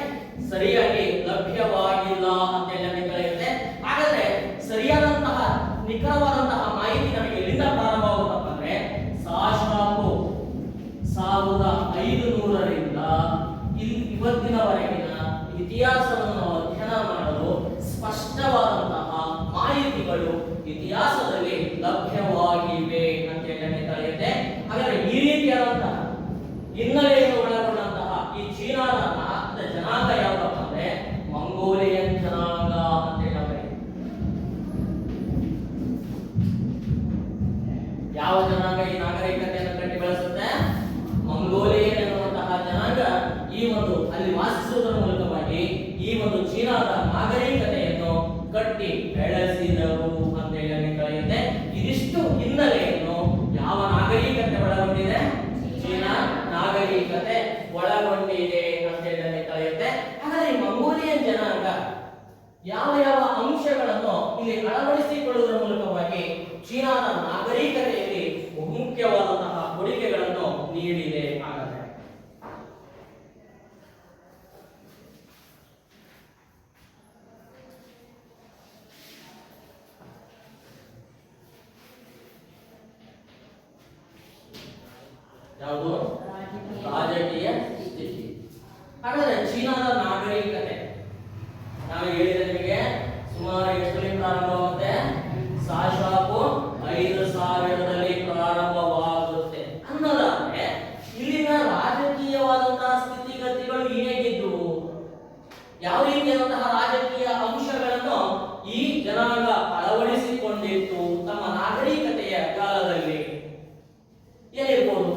ಸರಿಯಾಗಿ ಲಭ್ಯವಾಗಿಲ್ಲ ಅಂತ ಹೇಳಬೇಕಾಗುತ್ತೆ. ಹಾಗಾದ್ರೆ ಸರಿಯಾದಂತಹ ನಿಖರವಾದಂತಹ ಮಾಹಿತಿ ನಮಗೆ ಎಲ್ಲಿಂದ ಪ್ರಾರಂಭವಾಗುತ್ತಪ್ಪ ಅಂದ್ರೆ ಸಾಶಾಪು 1500ರಿಂದ ಇವತ್ತಿನವರೆಗಿನ ಇತಿಹಾಸವನ್ನು ನಾವು ಅಧ್ಯಯನ ಮಾಡಲು ಸ್ಪಷ್ಟವಾದಂತಹ ಮಾಹಿತಿಗಳು ಇತಿಹಾಸದಲ್ಲಿ ಲಭ್ಯವಾಗಿವೆ ಅಂತ ಹೇಳಬೇಕಾಗಿದೆ. ಹಾಗಾದ್ರೆ ಈ ರೀತಿಯಾದಂತಹ ಹಿನ್ನೆಲೆಯನ್ನು ಒಳಗೊಂಡಂತಹ ಈ ಚೀನಾದ ಜನಾಂಗ ಯಾವುದಪ್ಪ ಅಂದ್ರೆ ಮಂಗೋಲಿಯನ್ ಜನಾಂಗ ಅಂತ ಹೇಳಬೇಕು. ಯಾವ ಜನಾಂಗ ಈ ನಾಗರಿಕತೆಯನ್ನು ಕಟ್ಟಿ ಬೆಳೆಸುತ್ತೆ? ಮಂಗೋಲಿಯನ್ ಎನ್ನುವಂತಹ ಜನಾಂಗ ಈ ಒಂದು ಅಲ್ಲಿ ವಾಸಿಸುವುದರ ಮೂಲಕವಾಗಿ ಈ ಒಂದು ಚೀನಾದ ನಾಗರಿಕತೆಯನ್ನು ಕಟ್ಟಿ ಬೆಳೆಸಿದರು ಅಂತ ಹೇಳಬೇಕಾಗಿದೆ. ಇದಿಷ್ಟು ಹಿನ್ನೆಲೆಯನ್ನು ಯಾವ ನಾಗರಿಕತೆ ಒಳಗೊಂಡಿದೆ? ಚೀನಾ ನಾಗರಿಕತೆ ಒಳಗೊಂಡಿದೆ ಅಂತ ಹೇಳಬೇಕಾಗಿದೆ. ಹಾಗಾದ್ರೆ ಈ ಮಂಗೋಲಿಯನ್ ಜನಾಂಗ ಯಾವ ಯಾವ ಅಂಶಗಳನ್ನು ಇಲ್ಲಿ ಅಳವಡಿಸಿಕೊಳ್ಳುವುದರ ಮೂಲಕವಾಗಿ ಚೀನಾದ ನಾಗರಿಕತೆಯಲ್ಲಿ ಮುಖ್ಯವಾದಂತಹ ಕೊಡುಗೆಗಳನ್ನು ನೀಡಿದೆ. ಹಾಗಾದ್ರೆ ಯಾವುದು? ರಾಜಕೀಯ ಸ್ಥಿತಿ. ಹಾಗಾದ್ರೆ ಚೀನಾದ ನಾಗರಿಕತೆ ನಾವು ಹೇಳಿದ ನಿಮಗೆ ಸುಮಾರು ಎಷ್ಟರಲ್ಲಿ ಪ್ರಾರಂಭವಾಗುತ್ತೆ? ಸಾಶಾಪು 5000ರಲ್ಲಿ ಪ್ರಾರಂಭವಾಗುತ್ತೆ ಅನ್ನೋದಾದ್ರೆ ಇಲ್ಲಿನ ರಾಜಕೀಯವಾದಂತಹ ಸ್ಥಿತಿಗತಿಗಳು ಹೇಗಿದ್ದವು, ಯಾವ ರೀತಿಯಾದಂತಹ ರಾಜಕೀಯ ಅಂಶಗಳನ್ನು ಈ ಜನಾಂಗ ಅಳವಡಿಸಿಕೊಂಡಿತ್ತು ತಮ್ಮ ನಾಗರಿಕತೆಯ ಕಾಲದಲ್ಲಿ ಏನಿರ್ಬೋದು?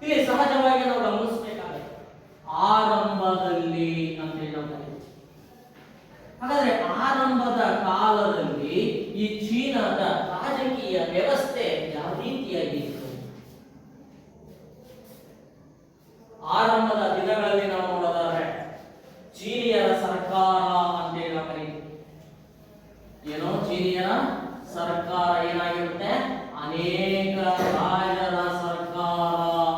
ಇಲ್ಲಿ ಸಹಜವಾಗಿ ನಾವು ಗಮನಿಸಬೇಕಾಗಿದೆ ಆರಂಭದಲ್ಲಿ ಅಂತ ಹೇಳಿ. ಹಾಗಾದ್ರೆ ಆರಂಭದ ಕಾಲದಲ್ಲಿ ಈ ಚೀನಾದ ರಾಜಕೀಯ ವ್ಯವಸ್ಥೆ ಯಾವ ರೀತಿಯಾಗಿತ್ತು? ಆರಂಭದ ದಿನಗಳಲ್ಲಿ ನಾವು ನೋಡೋದಾದ್ರೆ ಚೀನಿಯರ ಸರ್ಕಾರ ಅಂತ ಹೇಳಿ ಕರೀತೀವಿ. ಏನೋ ಚೀನಿಯರ ಸರ್ಕಾರ ಏನಾಗಿರುತ್ತೆ? ಅನೇಕ ರಾಜರ ಸರ್ಕಾರ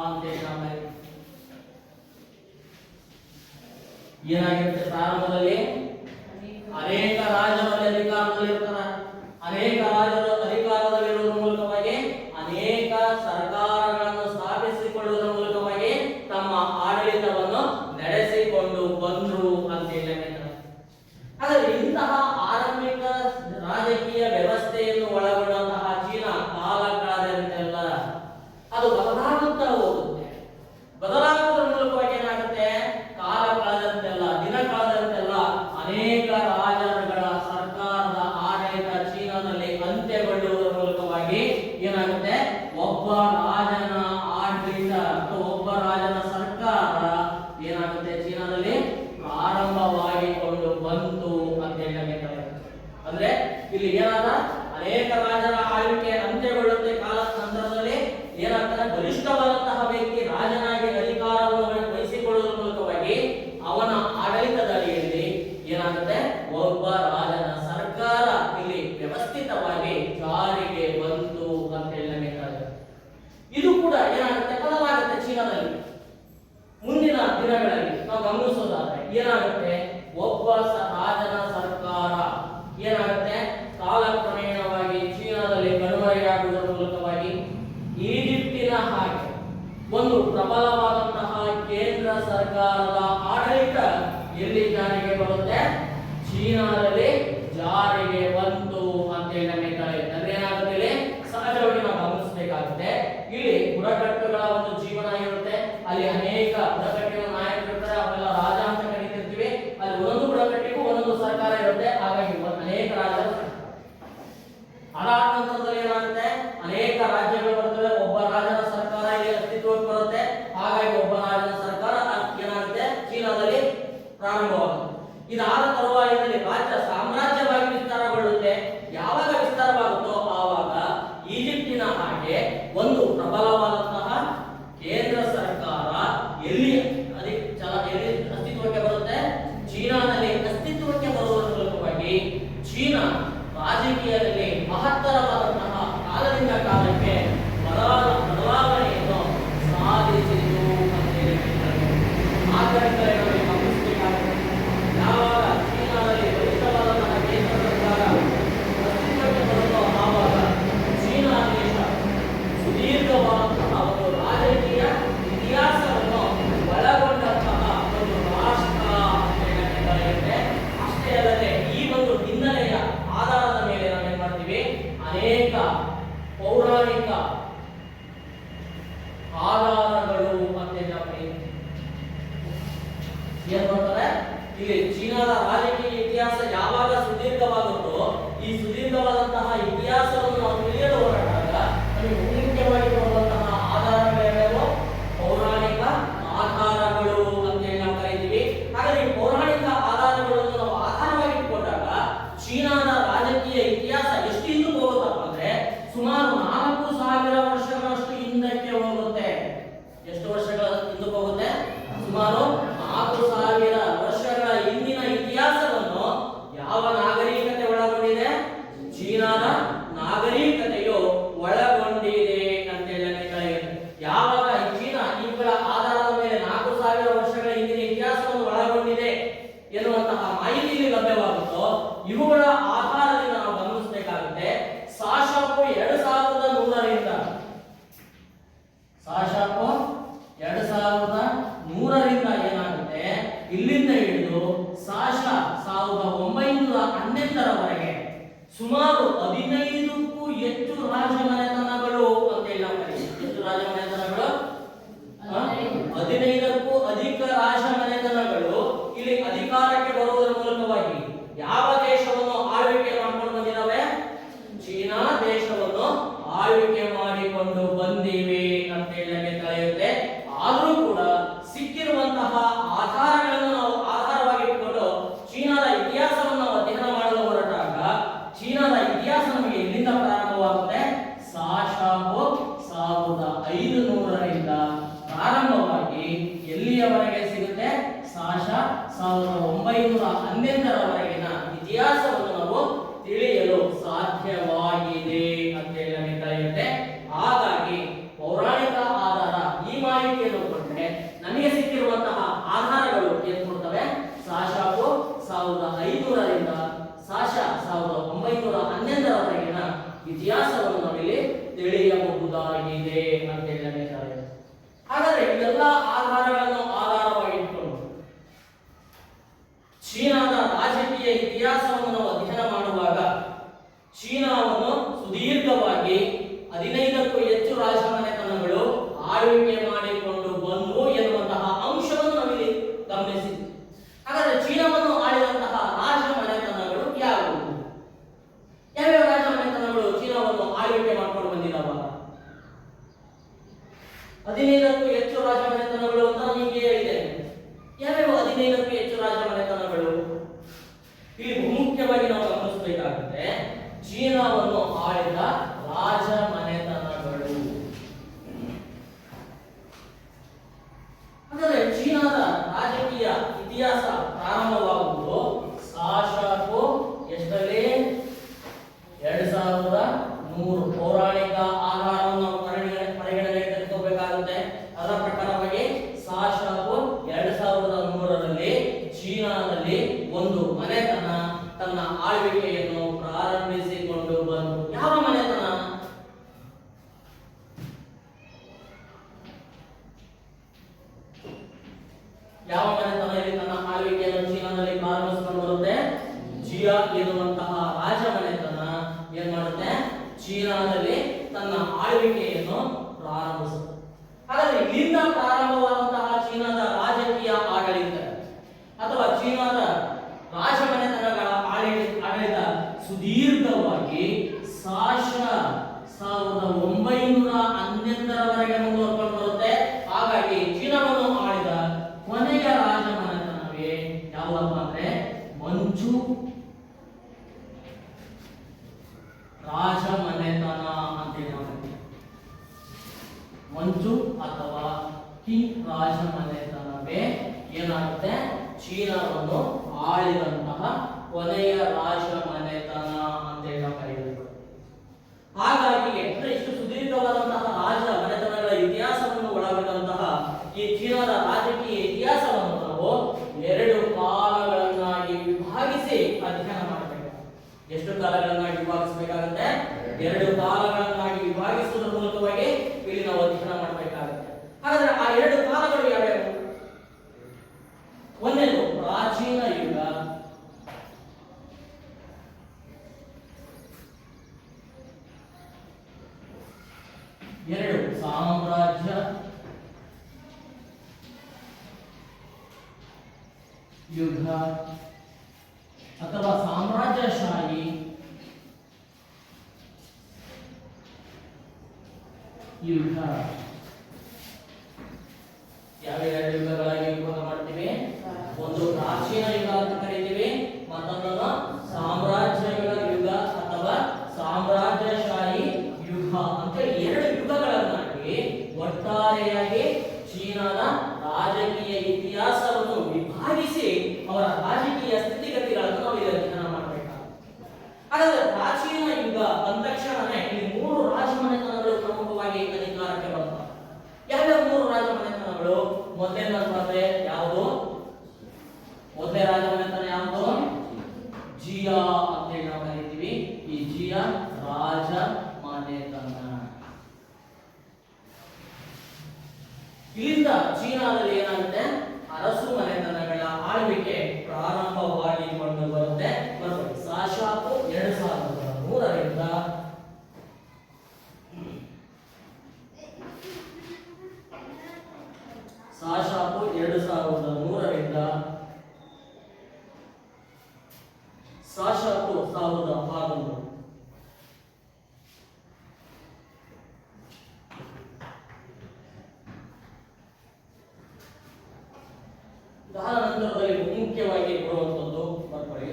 ಅಂತ ಹೇಳಿ ಏನಾಗಿರುತ್ತೆ? ಪ್ರಾರಂಭದಲ್ಲಿ ಅನೇಕ ರಾಜರಲ್ಲಿ ಅಧಿಕಾರದಲ್ಲಿರ್ತಾರೆ. ಅನೇಕ ರಾಜರು ಅಧಿಕಾರದಲ್ಲಿರುವುದರ ಮೂಲಕವಾಗಿ ಅನೇಕ ಸರ್ಕಾರಗಳನ್ನು ಸ್ಥಾಪಿಸಿಕೊಳ್ಳುವುದರ ಮೂಲಕವಾಗಿ ತಮ್ಮ ಆಡಳಿತವನ್ನು ನಡೆಸಿಕೊಂಡು ಬಂದರು ಅಂತ ಹೇಳಬೇಕು. ಹಾಗಾದ್ರೆ ಇಂತಹ ಆರಂಭಿಕ ರಾಜಕೀಯ ವ್ಯವಸ್ಥೆಯನ್ನು ಒಳಗೊಂಡಂತಹ ಚೀನಾ ಕಾಲ ಕಳೆದಂತೆಲ್ಲ ಅದು ಬದಲಾಗುತ್ತಾ ಹೋಗುತ್ತೆ. ಬದಲಾಗುವುದರ ಮೂಲಕವಾಗಿ ಏನಾಗುತ್ತೆ? ಕಾಲ ಕಳೆದಂತೆಲ್ಲ ದಿನ ಕಳೆದಂತೆಲ್ಲ ಅನೇಕ ರಾಜರುಗಳ ಸರ್ಕಾರದ ಆಡಳಿತ ಚೀನಾದಲ್ಲಿ ಅಂತ್ಯಗೊಳ್ಳುವುದರ ಮೂಲಕವಾಗಿ ಏನಾಗುತ್ತೆ? ಒಬ್ಬ ರಾಜನ ಆಡಳಿತ ಅಥವಾ ಒಬ್ಬ ರಾಜನ ಸರ್ಕಾರ ಏನಾಗುತ್ತೆ? ಚೀನಾದಲ್ಲಿ ಪ್ರಾರಂಭವಾಗಿಕೊಂಡು ಬಂತು ಅಂತ ಹೇಳಬೇಕಾಗುತ್ತೆ. ಅಂದ್ರೆ ಇಲ್ಲಿ ಏನಾದ ಅನೇಕ ರಾಜರ ಆಳ್ವಿಕೆ ಅಂತ್ಯಗೊಳ್ಳುತ್ತೆ. ಕಾಲ ನಂತರದಲ್ಲಿ ಏನಾಗ್ತಾರೆ? ಬಲಿಷ್ಠವಾದಂತಹ ವ್ಯಕ್ತಿ ರಾಜನಾಗಿ ಅಧಿಕಾರವನ್ನು ವಹಿಸಿಕೊಳ್ಳುವುದರ ಮೂಲಕವಾಗಿ ಅವನ ಆಡಳಿತದ ಅಡಿಯಲ್ಲಿ ಏನಾಗುತ್ತೆ? ಒಬ್ಬ ರಾಜನ ಸರ್ಕಾರ ಇಲ್ಲಿ ವ್ಯವಸ್ಥಿತವಾಗಿ ಜಾರಿಗೆ ಬಂತು ಅಂತ ಹೇಳಬೇಕಾಗುತ್ತೆ. ಇದು ಕೂಡ ಏನಾಗುತ್ತೆ? ಬದಲಾಗುತ್ತೆ ಚೀನಾದಲ್ಲಿ. ಮುಂದಿನ ದಿನಗಳಲ್ಲಿ ನಾವು ಗಮನಿಸೋದಾದ್ರೆ ಏನಾಗುತ್ತೆ? ಒಬ್ಬ ರಾಜನ ಸರ್ಕಾರ ಏನಾಗುತ್ತೆ? ಕಾಲಕ್ರಮೇಣವಾಗಿ ಚೀನಾದಲ್ಲಿ ಕಣ್ಮರೆಯಾಗುವುದರ ಮೂಲಕವಾಗಿ ಈಜಿಪ್ಟಿನ ಹಾಗೆ ಒಂದು ಪ್ರಬಲವಾದಂತಹ ಕೇಂದ್ರ ಸರ್ಕಾರದ ಆಡಳಿತ ಎಲ್ಲಿ ಜಾರಿಗೆ ಬರುತ್ತೆ? ಚೀನಾದಲ್ಲಿ ಜಾರಿಗೆ ಬಂತು ಅಂತ ಹೇಳಬೇಕಾಗುತ್ತೆ. ಅಂದ್ರೆ ಏನಾಗುತ್ತೆ? ಇಲ್ಲಿ ಸಹಜವಾಗಿ ನಾವು ಗಮನಿಸಬೇಕಾಗುತ್ತೆ. ಇಲ್ಲಿ ಬುಡಕಟ್ಟುಗಳ ಒಂದು ಜೀವನ ಇರುತ್ತೆ. ಅಲ್ಲಿ ಅನೇಕ ಬುಡಕಟ್ಟಿನ ನಾಯಕರು ಇರ್ತಾರೆ. ಅವೆಲ್ಲ ರಾಜ ಅಂತ ಕರೀತಿರ್ತೀವಿ. ಅಲ್ಲಿ ಒಂದೊಂದು ಬುಡಕಟ್ಟಿಗೂ ಒಂದೊಂದು ಸರ್ಕಾರ ಇರುತ್ತೆ. ಹಾಗಾಗಿ ಅನೇಕ ರಾಜರು ಅದಾದ ನಂತರದಲ್ಲಿ ಏನಾಗುತ್ತೆ? ಅನೇಕ ರಾಜ್ಯಗಳು ಬರ್ತವೆ. ಒಬ್ಬ ರಾಜನ ಸರ್ಕಾರ ಇಲ್ಲಿ ಅಸ್ತಿತ್ವಕ್ಕೆ ಬರುತ್ತೆ. ಹಾಗಾಗಿ ಒಬ್ಬ ರಾಜನ ಸರ್ಕಾರ ಏನಾಗುತ್ತೆ? ಚೀನಾದಲ್ಲಿ ಪ್ರಾರಂಭವಾಗುತ್ತೆ. ಇದಾದ ತರುವಾಯದಲ್ಲಿ ರಾಜ್ಯ ಸಾಮ್ರಾಜ್ಯವಾಗಿ ವಿಸ್ತಾರಗೊಳ್ಳುತ್ತೆ. ಹಾಗೆ ಒಂದು ಪ್ರಬಲವಾದಂತಹ ಕೇಂದ್ರ ಸರ್ಕಾರ ಎಲ್ಲಿ ಎಲ್ಲಿ ಅಸ್ತಿತ್ವಕ್ಕೆ ಬರುತ್ತೆ? ಚೀನಾದಲ್ಲಿ ಅಸ್ತಿತ್ವಕ್ಕೆ ಬರುವುದರ ಮೂಲಕವಾಗಿ ಚೀನಾ ರಾಜಕೀಯದಲ್ಲಿ ಮಹತ್ತರವಾದಂತಹ ಕಾಲದಿಂದ ಕಾಲಕ್ಕೆ ಬದಲಾವಣೆಯನ್ನು ಸಾಧಿಸಿತು ಅಂತ ಹೇಳ್ತಾರೆ. ಆದ್ದರಿಂದ ನಾವು ಗಮನಿಸಬೇಕಾಗುತ್ತೆ, ಯಾವಾಗ ಚೀನಾದಲ್ಲಿ ಬಲಿಷ್ಠವಾದಂತಹ ಕೇಂದ್ರ ಸರ್ಕಾರ ಅಸ್ತಿತ್ವಕ್ಕೆ ಬರುತ್ತೋ ಆವಾಗ ಚೀನಾ ದೇಶ ಸುದೀರ್ಘವಾದಂತಹ ಒಂದು ರಾಜಕೀಯ ಇತಿಹಾಸವನ್ನು ಒಳಗೊಂಡಂತಹ ಒಂದು ರಾಷ್ಟ್ರ ಅಂತ ಹೇಳಬೇಕಾಗುತ್ತೆ. ಅಷ್ಟೇ ಅಲ್ಲದೆ ಈ ಒಂದು ಹಿನ್ನೆಲೆಯ ಆಧಾರದ ಮೇಲೆ ನಾವೇನ್ ಮಾಡ್ತೀವಿ, ಅನೇಕ ಪೌರಾಣಿಕ ಆಧಾರಗಳು ಅಂತ ಏನ್ ಮಾಡ್ತಾರೆ, ಇಲ್ಲಿ ಚೀನಾದ ರಾಜಕೀಯ ಇತಿಹಾಸ ಯಾವಾಗ ಸುದೀರ್ಘವಾಗುತ್ತೋ ಈ ಸುದೀರ್ಘವಾದಂತಹ ಇತಿಹಾಸವನ್ನು ನಾವು ತಿಳಿಯಲು ಹೊರಟಾಗ ನಮಗೆ ಮುಖ್ಯವಾಗಿ ಬರುವಂತಹ ಆಧಾರಗಳೇನೋ ಪೌರಾಣಿಕ ಆಧಾರಗಳು ಅಂತ ಹೇಳಿ ನಾವು ಕರೀತೀವಿ. ಹಾಗಾದ್ರೆ ಈ ಪೌರಾಣಿಕ ಆಧಾರಗಳನ್ನು ನಾವು ಆಧಾರವಾಗಿ ಇಟ್ಕೊಂಡಾಗ ಚೀನಾದ ರಾಜಕೀಯ ಇತಿಹಾಸ ಎಷ್ಟು ಹಿಂದಕ್ಕೆ ಹೋಗುತ್ತಪ್ಪ ಅಂದ್ರೆ ಸುಮಾರು 4000 ವರ್ಷಗಳಷ್ಟು ಹಿಂದಕ್ಕೆ ಹೋಗುತ್ತೆ. ಎಷ್ಟು ವರ್ಷಗಳ ಹಿಂದಕ್ಕೆ ಹೋಗುತ್ತೆ? ಸುಮಾರು 4000 ವರ್ಷಗಳ ಹಿಂದಿನ ಇತಿಹಾಸವನ್ನು ಯಾವ ನಾಗರಿಕತೆ ಒಳಗೊಂಡಿದೆ? ಚೀನಾದ ನಾಗರಿಕತೆಯು ಒಳಗೊಂಡಿದೆ ಅಂತ ಹೇಳಿ ಯಾವಾಗ ಚೀನಾ ಇವುಗಳ ಆಧಾರದ ಮೇಲೆ 4000 ವರ್ಷಗಳ ಹಿಂದಿನ ಇತಿಹಾಸವನ್ನು ಒಳಗೊಂಡಿದೆ ಎನ್ನುವಂತಹ ಮಾಹಿತಿ ಲಭ್ಯವಾಗುತ್ತೋ ಇವುಗಳ ಆಧಾರದಿಂದ ನಾವು ಗಮನಿಸಬೇಕಾಗುತ್ತೆ. ಸಾಶಾಪು 2100ರಿಂದ ಏನಾಗುತ್ತೆ, ಇಲ್ಲಿಂದ ಹಿಡಿದು ಸಾಶ 1911ರವರೆಗೆ ಸುಮಾರು 15ಕ್ಕೂ ಹೆಚ್ಚು ರಾಜಮನೆತನಗಳು ಅಂತ ಹೇಳಿ ನಾವು ಕರೀತೀವಿ. ಎಷ್ಟು ರಾಜಮನೆತನಗಳು? 15ಕ್ಕೂ ಅಧಿಕ ರಾಜಮನೆತನಗಳು ಇಲ್ಲಿ ಅಧಿಕಾರಕ್ಕೆ ಬರುವುದರ ಮೂಲಕವಾಗಿ ಯಾವ ದೇಶವನ್ನು ಆಳ್ವಿಕೆ ಮಾಡಿಕೊಂಡು ಬಂದಿದ್ದಾವೆ? ಚೀನಾ ದೇಶವನ್ನು ಆಳ್ವಿಕೆ ಮಾಡಿಕೊಂಡು ಬಂದಿವೆ ಅಂತ ಹೇಳಿ ಕರೆಯುತ್ತೆ. ಆದರೂ ಕೂಡ ಸಿಕ್ಕಿರುವಂತಹ ಆಧಾರಗಳನ್ನು ನಾವು ಆಧಾರವಾಗಿ ಇಟ್ಟುಕೊಂಡು ಚೀನಾದ ಇತಿಹಾಸವನ್ನು ನಾವು ಅಧ್ಯಯನ ಮಾಡಲು ಹೊರಟಾಗ ಚೀನಾದ ಇತಿಹಾಸ ನಮಗೆ ಎಲ್ಲಿಂದ ಪ್ರಾರಂಭವಾಗುತ್ತೆ? ಸಾಶಾಪು 1500ರಿಂದ ಪ್ರಾರಂಭವಾಗಿ ಎಲ್ಲಿಯವರೆಗೆ ಸಿಗುತ್ತೆ? ಸಾಶ 1911ರವರೆಗಿನ ಇತಿಹಾಸವನ್ನು ನಾವು ತಿಳಿಯಲು ಸಾಧ್ಯವಾಗಿದೆ ಅಂತ ಹೇಳಿ ಕರೆಯುತ್ತೆ. ಹಾಗಾಗಿ ಪೌರಾಣಿಕ ಆಧಾರ ಈ ಮಾಹಿತಿಯನ್ನು ಕೊಟ್ಟರೆ ನಮಗೆ ಸಿಕ್ಕಿರುವಂತಹ ಆಧಾರಗಳು ಏನು ಕೊಡ್ತವೆ? ಸಾಶಾಪು 1500ರಿಂದ ಸಾಶ 1911ರವರೆಗಿನ ಇತಿಹಾಸವನ್ನು ನಾವಿಲ್ಲಿ ತಿಳಿಯಬಹುದಾಗಿದೆ ಅಂತ ಹೇಳಬೇಕಾಗಿದೆ. ಹಾಗಾದ್ರೆ ಇವೆಲ್ಲ ಆಧಾರಗಳನ್ನು ಆಧಾರವಾಗಿಟ್ಟುಕೊಂಡು ಚೀನಾದ ರಾಜಕೀಯ ಇತಿಹಾಸವನ್ನು ನಾವು ಅಧ್ಯಯನ ಮಾಡುವಾಗ ಚೀನಾವನ್ನು ಸುದೀರ್ಘವಾಗಿ 15ಕ್ಕೂ ಹೆಚ್ಚು ರಾಜಮನೆತನಗಳು ಆಳ್ವಿಕೆ ಮಾಡಿಕೊಂಡು ಬಂದು ಎನ್ನುವಂತಹ ಅಂಶವನ್ನು ನಾವಿಲ್ಲಿ ಗಮನಿಸಿದ್ವಿ. ಹಾಗಾದ್ರೆ ಚೀನಾವನ್ನು ಆಳಿದಂತಹ ರಾಜಮನೆತನಗಳು ಯಾವುವು? ಯಾವ್ಯಾವ ರಾಜಮನೆತನಗಳು ಚೀನಾವನ್ನು ಆಳ್ವಿಕೆ ಮಾಡಿಕೊಂಡು ಬಂದಿದ್ದಾವ? 15ಕ್ಕೂ ಹೆಚ್ಚು ರಾಜಮನೆತನಗಳು ಅಂತ ನಿಮಗೆ ಹೇಳಿದೆ. ಯಾವ್ಯಾವ 15ಕ್ಕೂ ಹೆಚ್ಚು ರಾಜಮನೆತನಗಳು? ಇಲ್ಲಿ ಬಹುಮುಖ್ಯವಾಗಿ ನಾವು ಗಮನಿಸಬೇಕಾಗುತ್ತೆ ಚೀನಾವನ್ನು ಆಳಿದ ರಾಜಮನೆತನಗಳು. ಹಾಗಾದ್ರೆ ಚೀನಾದ ರಾಜಕೀಯ ಇತಿಹಾಸ ಪ್ರಾರಂಭವಾಗುವುದು ಸಾಶಾಪು ಎಷ್ಟರಲ್ಲಿ? 2100 ಪೌರಾಣಿಕ ಆಧಾರವನ್ನು ನಾವು ಪರಿಗಣನೆಗೆ ತೆಗೆದುಕೋಬೇಕಾಗುತ್ತೆ. ಅದರ ಪ್ರಕಾರವಾಗಿ ಸಾಶಾಪು 2100ರಲ್ಲಿ ಚೀನಾದಲ್ಲಿ ಒಂದು ಮನೆತನ ತನ್ನ ಆಳ್ವಿಕೆಯನ್ನು ಪ್ರಾರಂಭಿಸಿಕೊಂಡು ಬಂತು. ಯಾವ ಮನೆತನ? ಯಾವ ಮನೆತನ ಇಲ್ಲಿ ತನ್ನ ಆಳ್ವಿಕೆಯನ್ನು ಚೀನಾದಲ್ಲಿ ಪ್ರಾರಂಭಿಸಿಕೊಂಡು ಬರುತ್ತೆ? ಜಿಯಾ ಎನ್ನುವಂತಹ ರಾಜ ಮನೆತನ ಏನ್ ಮಾಡುತ್ತೆ? ಚೀನಾದಲ್ಲಿ ತನ್ನ ಆಳ್ವಿಕೆಯನ್ನು ಪ್ರಾರಂಭಿಸುತ್ತೆ. ಹಾಗಾದ್ರೆ ಇಲ್ಲಿಂದ ಪ್ರಾರಂಭವಾದಂತಹ ಚೀನಾದ ರಾಜಕೀಯ ಆಡಳಿತ ಅಥವಾ ಚೀನಾದ ರಾಜಮನೆತನಗಳ ಆಡಳಿತ ಸುದೀರ್ಘವಾಗಿ ಸಾಶ 1911ರವರೆಗೆ ಮುಂದುವರೆಕೊಂಡು ಬರುತ್ತೆ. ಹಾಗಾಗಿ ಚೀನಾವನ್ನು ಆಳಿದ ಕೊನೆಯ ರಾಜಮನೆತನವೇ ಯಾವುದಪ್ಪ ಅಂದ್ರೆ ಮಂಚು ರಾಜಮನೆತನ ಅಂತ ಹೇಳ್ತೀವಿ. ಮಂಚು ಅಥವಾ ಕಿಂಗ್ ರಾಜಮನೆತನವೇ ಏನಾಗುತ್ತೆ ಚೀನಾವನ್ನು ಆಳಿದಂತಹ ಕೊನೆಯ ರಾಜಮನೆತನ ಅಂತೇಳಿ ನಾವು ಕರೆಯಬಹುದು. ಹಾಗಾಗಿ ಅಂದ್ರೆ ಇಷ್ಟು ಸುದೀರ್ಘವಾದಂತಹ ರಾಜ ಮನೆತನಗಳ ಇತಿಹಾಸವನ್ನು ಒಳಗೊಂಡಂತಹ ಈ ಚೀನಾದ ರಾಜಕೀಯ ಇತಿಹಾಸವನ್ನು ನಾವು 2 ಕಾಲಗಳನ್ನಾಗಿ ವಿಭಾಗಿಸಿ ಅಧ್ಯಯನ ಮಾಡಬೇಕು. ಎಷ್ಟು ಕಾಲಗಳನ್ನಾಗಿ ವಿಭಾಗಿಸಬೇಕಾಗುತ್ತೆ? 2 ಕಾಲಗಳನ್ನಾಗಿ ವಿಭಾಗಿಸುವುದರ ಮೂಲಕವಾಗಿ ಇಲ್ಲಿ ನಾವು ಅಧ್ಯಯನ ಮಾಡಬೇಕಾಗುತ್ತೆ. ಹಾಗಾದ್ರೆ ಆ 2 ಕಾಲಗಳು ಯಾವ್ಯಾವು? ಒಂದನೇದು ಪ್ರಾಚೀನ ಯುಗ, 2 ಸಾಮ್ರಾಜ್ಯ ಯುಗ ಅಥವಾ ಸಾಮ್ರಾಜ್ಯಶಾಹಿ ಯುಗ. ಯಾವ 2 ಯುಗಗಳಾಗಿ ವಿಭಾಗ ಮಾಡ್ತೀವಿ? ಒಂದು ಪ್ರಾಚೀನ ಯುಗ ಅಂತ ಕರೀತೀವಿ, ಮತ್ತೊಂದನ್ನು ಸಾಮ್ರಾಜ್ಯಗಳ ಯುಗ ಅಥವಾ ಸಾಮ್ರಾಜ್ಯಶಾಹಿ ಯುಗ ಅಂತ 2 ಯುಗಗಳನ್ನಾಗಿ ಒಟ್ಟಾರೆಯಾಗಿ ಚೀನಾದ ರಾಜಕೀಯ ಇತಿಹಾಸವನ್ನು ವಿಭಾಗಿಸಿ ಅವರ ರಾಜಕೀಯ ಸ್ಥಿತಿಗತಿಗಳನ್ನು ನಾವು ಇಲ್ಲಿ ಅಧ್ಯಯನ ಮಾಡಬೇಕಾಗುತ್ತೆ. ಹಾಗಾದ್ರೆ ಪ್ರಾಚೀನ ಯುಗ ಅಂದ ತಕ್ಷಣನೇ ಈ 3 ರಾಜಮನೆತನಗಳು ಪ್ರಮುಖವಾಗಿ ಅಧಿಕಾರಕ್ಕೆ ಬಂದವು. ಯಾವ್ಯಾವ 3 ರಾಜಮನೆತನಗಳು? ಮೊದಲನೇದಂದ್ರೆ ಯಾವುದು? ಮೊದಲನೇ ರಾಜಮನೆತನ ಯಾವುದು? ಜಿಯಾ ಅಂತ ಹೇಳಿ ನಾವು ಕರೀತೀವಿ. ಈ ಜಿಯಾ ರಾಜಮನೆತನ. ಇಲ್ಲಿಂದ ಚೀನಾದಲ್ಲಿ ಏನಾಗುತ್ತೆ? ಅರಸು ಮನೆತನಗಳ ಆಳ್ವಿಕೆ ಪ್ರಾರಂಭವಾಗಿ ಕೊಂಡು ಬರುತ್ತೆ. ಸಾಶಾಪು 2003ರಿಂದ ಸಾಶಾಪು 2003ರಿಂದ ಸಾಶಾಪು 1011. ನಂತರದಲ್ಲಿ ಮುಖ್ಯವಾಗಿ ಬರುವಂತದ್ದು ಬರ್ಕೊಳ್ಳಿ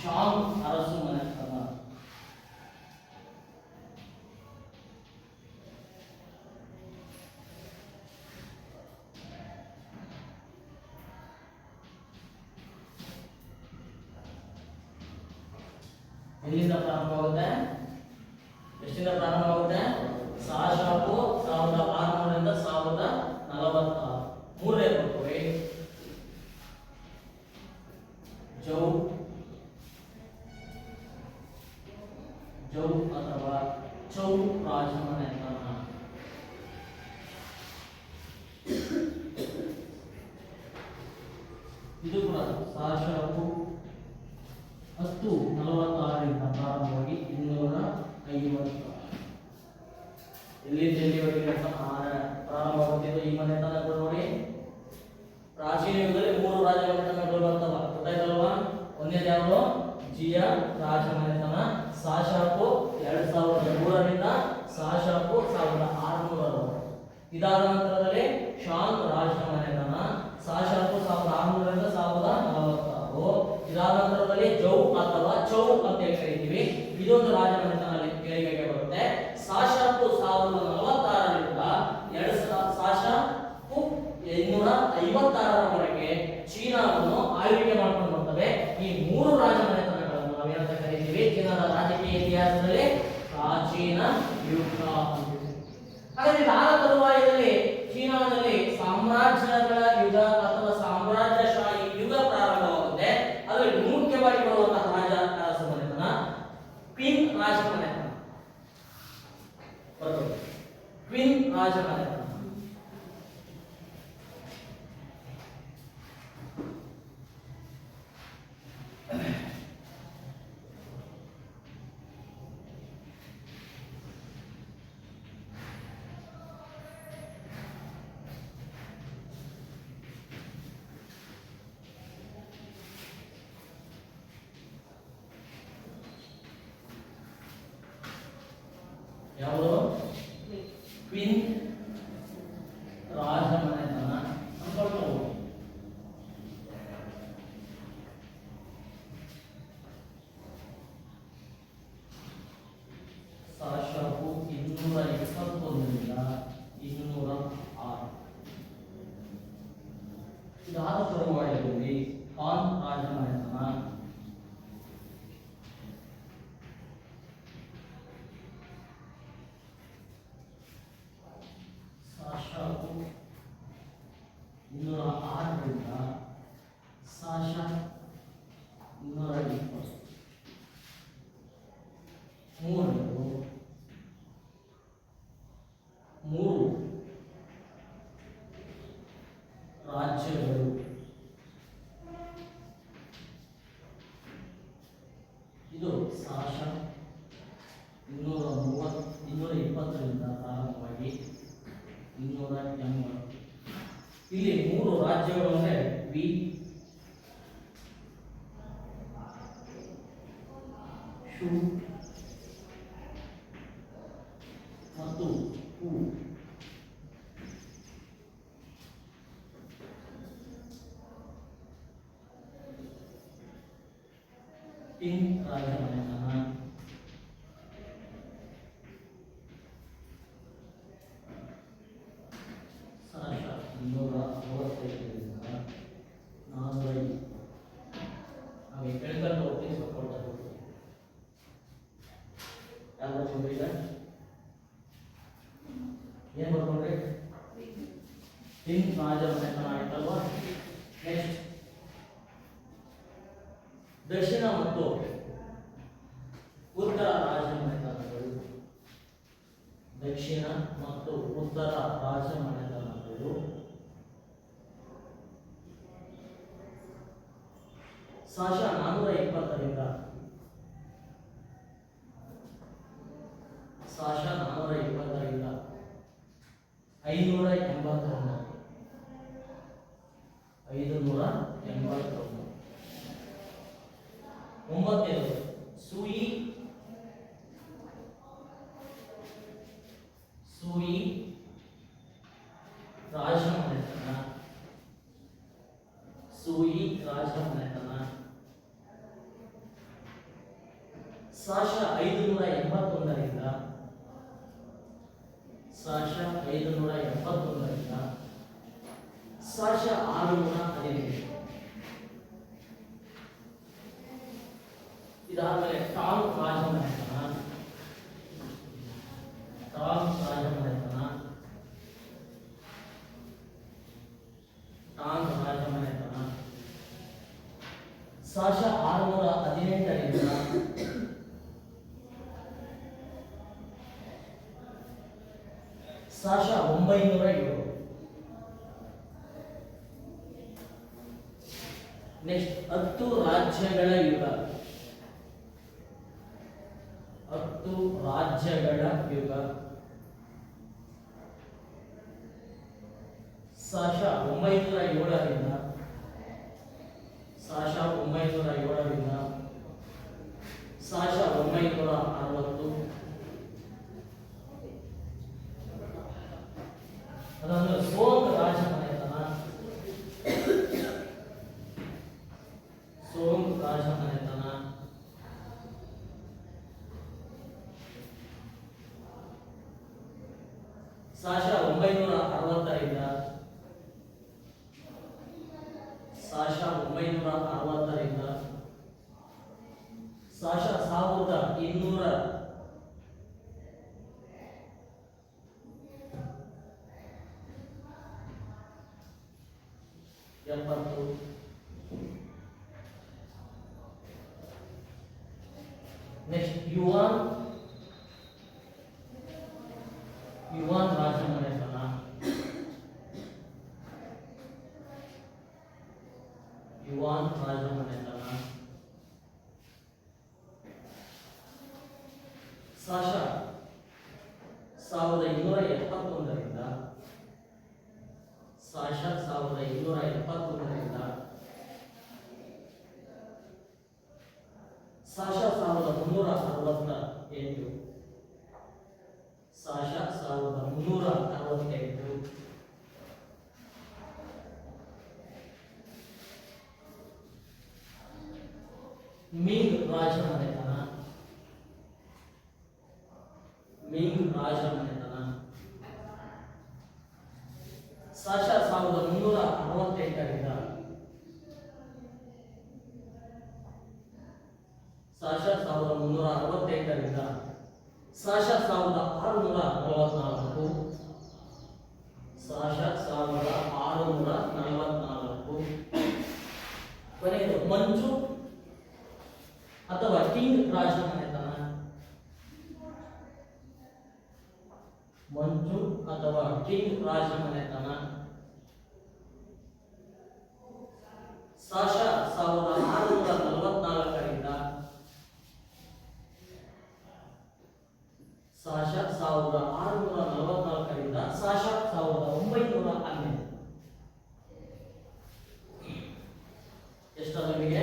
ಶಾಂಗ್ ಅರಸು ಮನೆತನ. ಎಲ್ಲಿಂದ ಪ್ರಾರಂಭವಾಗುತ್ತೆ? ಎಷ್ಟಿಂದ ಪ್ರಾರಂಭವಾಗುತ್ತೆ? ಸಾಶಾಪು 1600ರಿಂದ 1046. ಮೂರನೇ ಬರ್ತವೆ ಜೌ ಅಥವಾ ಚೌ ರಾಜಮನೆತನ. ಇದು ಕೂಡ ಸಾಶಾಪು 1046ರಿಂದ ಪ್ರಾರಂಭವಾಗಿ 250. ಎಲ್ಲಿಂದ ಎಲ್ಲಿವರೆಗೆ ಪ್ರಾರಂಭವಾಗುತ್ತಿದ್ದು ಈ ಮನೆತನಗಳು ನೋಡಿ. ಪ್ರಾಚೀನ ಯುಗದಲ್ಲಿ 3 ರಾಜಮನೆತನಗಳು ಬರ್ತವ, ಗೊತ್ತಾಯ್ತಲ್ವಾ? ಒಂದನೇದು ಯಾವುದು? ಜಿಯಾ ರಾಜಮನೆತನ, ಸಾಶಾಪು 2003ರಿಂದ ಸಾಶಾಪು 1600. ಇದಾದ ನಂತರದಲ್ಲಿ ಶಾಂಗ್ ರಾಜಮನೆತನ, ಸಾಶಾಪು 1600ರಿಂದ 1046. ಇದಾದ ನಂತರದಲ್ಲಿ ಜೌ ಅಥವಾ ಚೌ ಅಂತ ಕರೀತೀವಿ. ಇದೊಂದು ರಾಜಮನೆತನ ಏಳಿಗೆಗೆ ಬರುತ್ತೆ. ಸಾಶಾಪು 1046ರಿಂದ ಸಾಶಾಪು 256ರವರೆಗೆ ಚೀನಾವನ್ನು ಆಳ್ವಿಕೆ ಮಾಡಿಕೊಂಡು ಬರ್ತವೆ. ಈ 3 ರಾಜಮನೆತನಗಳನ್ನು ನಾವೇನಂತ ಕರೀತೀವಿ? ಚೀನಾದ ರಾಜಕೀಯ ಇತಿಹಾಸದಲ್ಲಿ ಪ್ರಾಚೀನ ಯುಗ. ಹಾಗಾದ್ರೆ ಇದಾದ ತರುವಾಯದಲ್ಲಿ ಚೀನಾದಲ್ಲಿ ಸಾಮ್ರಾಜ್ಯಗಳ ಯುಗ ಅಥವಾ ಸಾಮ್ರಾಜ್ಯಶಾಹಿ ಯುಗ ಪ್ರಾರಂಭವಾಗುತ್ತೆ. ಅದರಲ್ಲಿ ಮುಖ್ಯವಾಗಿ ಬರುವಂತಹ ರಾಜ ಮನೆತನ ಕ್ವೀನ್ ರಾಜಮನೆತನ. ಕ್ವೀನ್ ರಾಜಮನೆತನ ಯಾವುದು? ಕ್ವೀನ್ ರಾಜಮನೆತನ ಅನ್ಕೊಳ್ತಾ ಹೋಗಿ. ಇದು ಸಾಶ 220ರಿಂದ ಪ್ರಾರಂಭವಾಗಿ 280. ಇಲ್ಲಿ 3 ರಾಜ್ಯಗಳು ಅಂದರೆ ವಿ, ಶು ಮತ್ತು ಹು. ಟಿಂಗ್ ರಾಜಮನೆತನ, ಸಾಶ 265ರಿಂದ 405. ಹಾಗೆ ಕೆಳಗಡೆ ಹೋಗಿ ಕೊಟ್ಟರು ಯಾವ ಬರ್ಕೊಂಡ್ರಿ? ಏನು ಬರ್ಕೊಂಡ್ರಿ? ಟಿಂಗ್ ರಾಜಮನೆತನ ಆಯ್ತಲ್ವಾ. ನೆಕ್ಸ್ಟ್ ದಕ್ಷಿಣ ಮತ್ತು ಉತ್ತರ ರಾಜಮನೆತನಗಳು. ದಕ್ಷಿಣ ಮತ್ತು ಉತ್ತರ ರಾಜಮನೆತನಗಳು ಸಾಶ 420ರಿಂದ ಸಾಶ 420ರಿಂದ 581. 581. ಒಂಬತ್ತನೇದು ಸೂಯಿ ರಾಜಮನೆತನ. ಸೂಯಿ ರಾಜಮನೆತನ ಸಾಶ 581ರಿಂದ ಸಾಶ 581ರಿಂದ ಸಾಶ 615. ಇದಾದಮೇಲೆ ಟಾಂಗ್ ರಾಜಮನೆತನ. ಟಾಂಗ್ ರಾಜಮನೆತನ ಟಾಂಗ್ ರಾಜಮನೆತನ ಸಾಶ 618ರಿಂದ ಸಾಶ 907. ನೆಕ್ಸ್ಟ್ 10 ರಾಜ್ಯಗಳ ಯುಗ. 10 ರಾಜ್ಯಗಳ ಯುಗ ಸಾಶ 907ರಿಂದ ಸಾಶ 907ರಿಂದ ಸಾಶ 960. ಅದನ್ನು ಸೋಂಗ್ ರಾಜಮನೆತನ. ಸೋಂಗ್ ರಾಜಮನೆತನ ಸಾಶ 960ರಿಂದ ಸಾಶ 960ರಿಂದ ಸಾಶ 1270. ನೆಕ್ಸ್ಟ್ ಯುವಾನ್ ರಾಜಮನೆತನ. ಯುವಾನ್ ರಾಜಮನೆತನ ಸಾಶ 1271ರಿಂದ ಸಾಶ 1271ರಿಂದ ಸಾಶ 1368. ಸಾಶ 1368. ಮಿಂಗ್ ರಾಜಮನೆತನ. ಮಿಂಗ್ ರಾಜಮನೆತನ ಸಾಶ 1368ರಿಂದ ಸಾಶ 1368ರಿಂದ ಸಾಶ 1644. ಸಾಶ 1644. ಕೊನೆಯದು ಮಂಜು ಅಥವಾ ಟಿಂಗ್ ರಾಜಮನೆತನ. ಮಂಜು ಅಥವಾ ಟಿಂಗ್ ರಾಜಮನೆತನ ಸಾಶ 1644ರಿಂದ 1644ರಿಂದ ಸಾಶ 1912. ಎಷ್ಟು ನಿಮಗೆ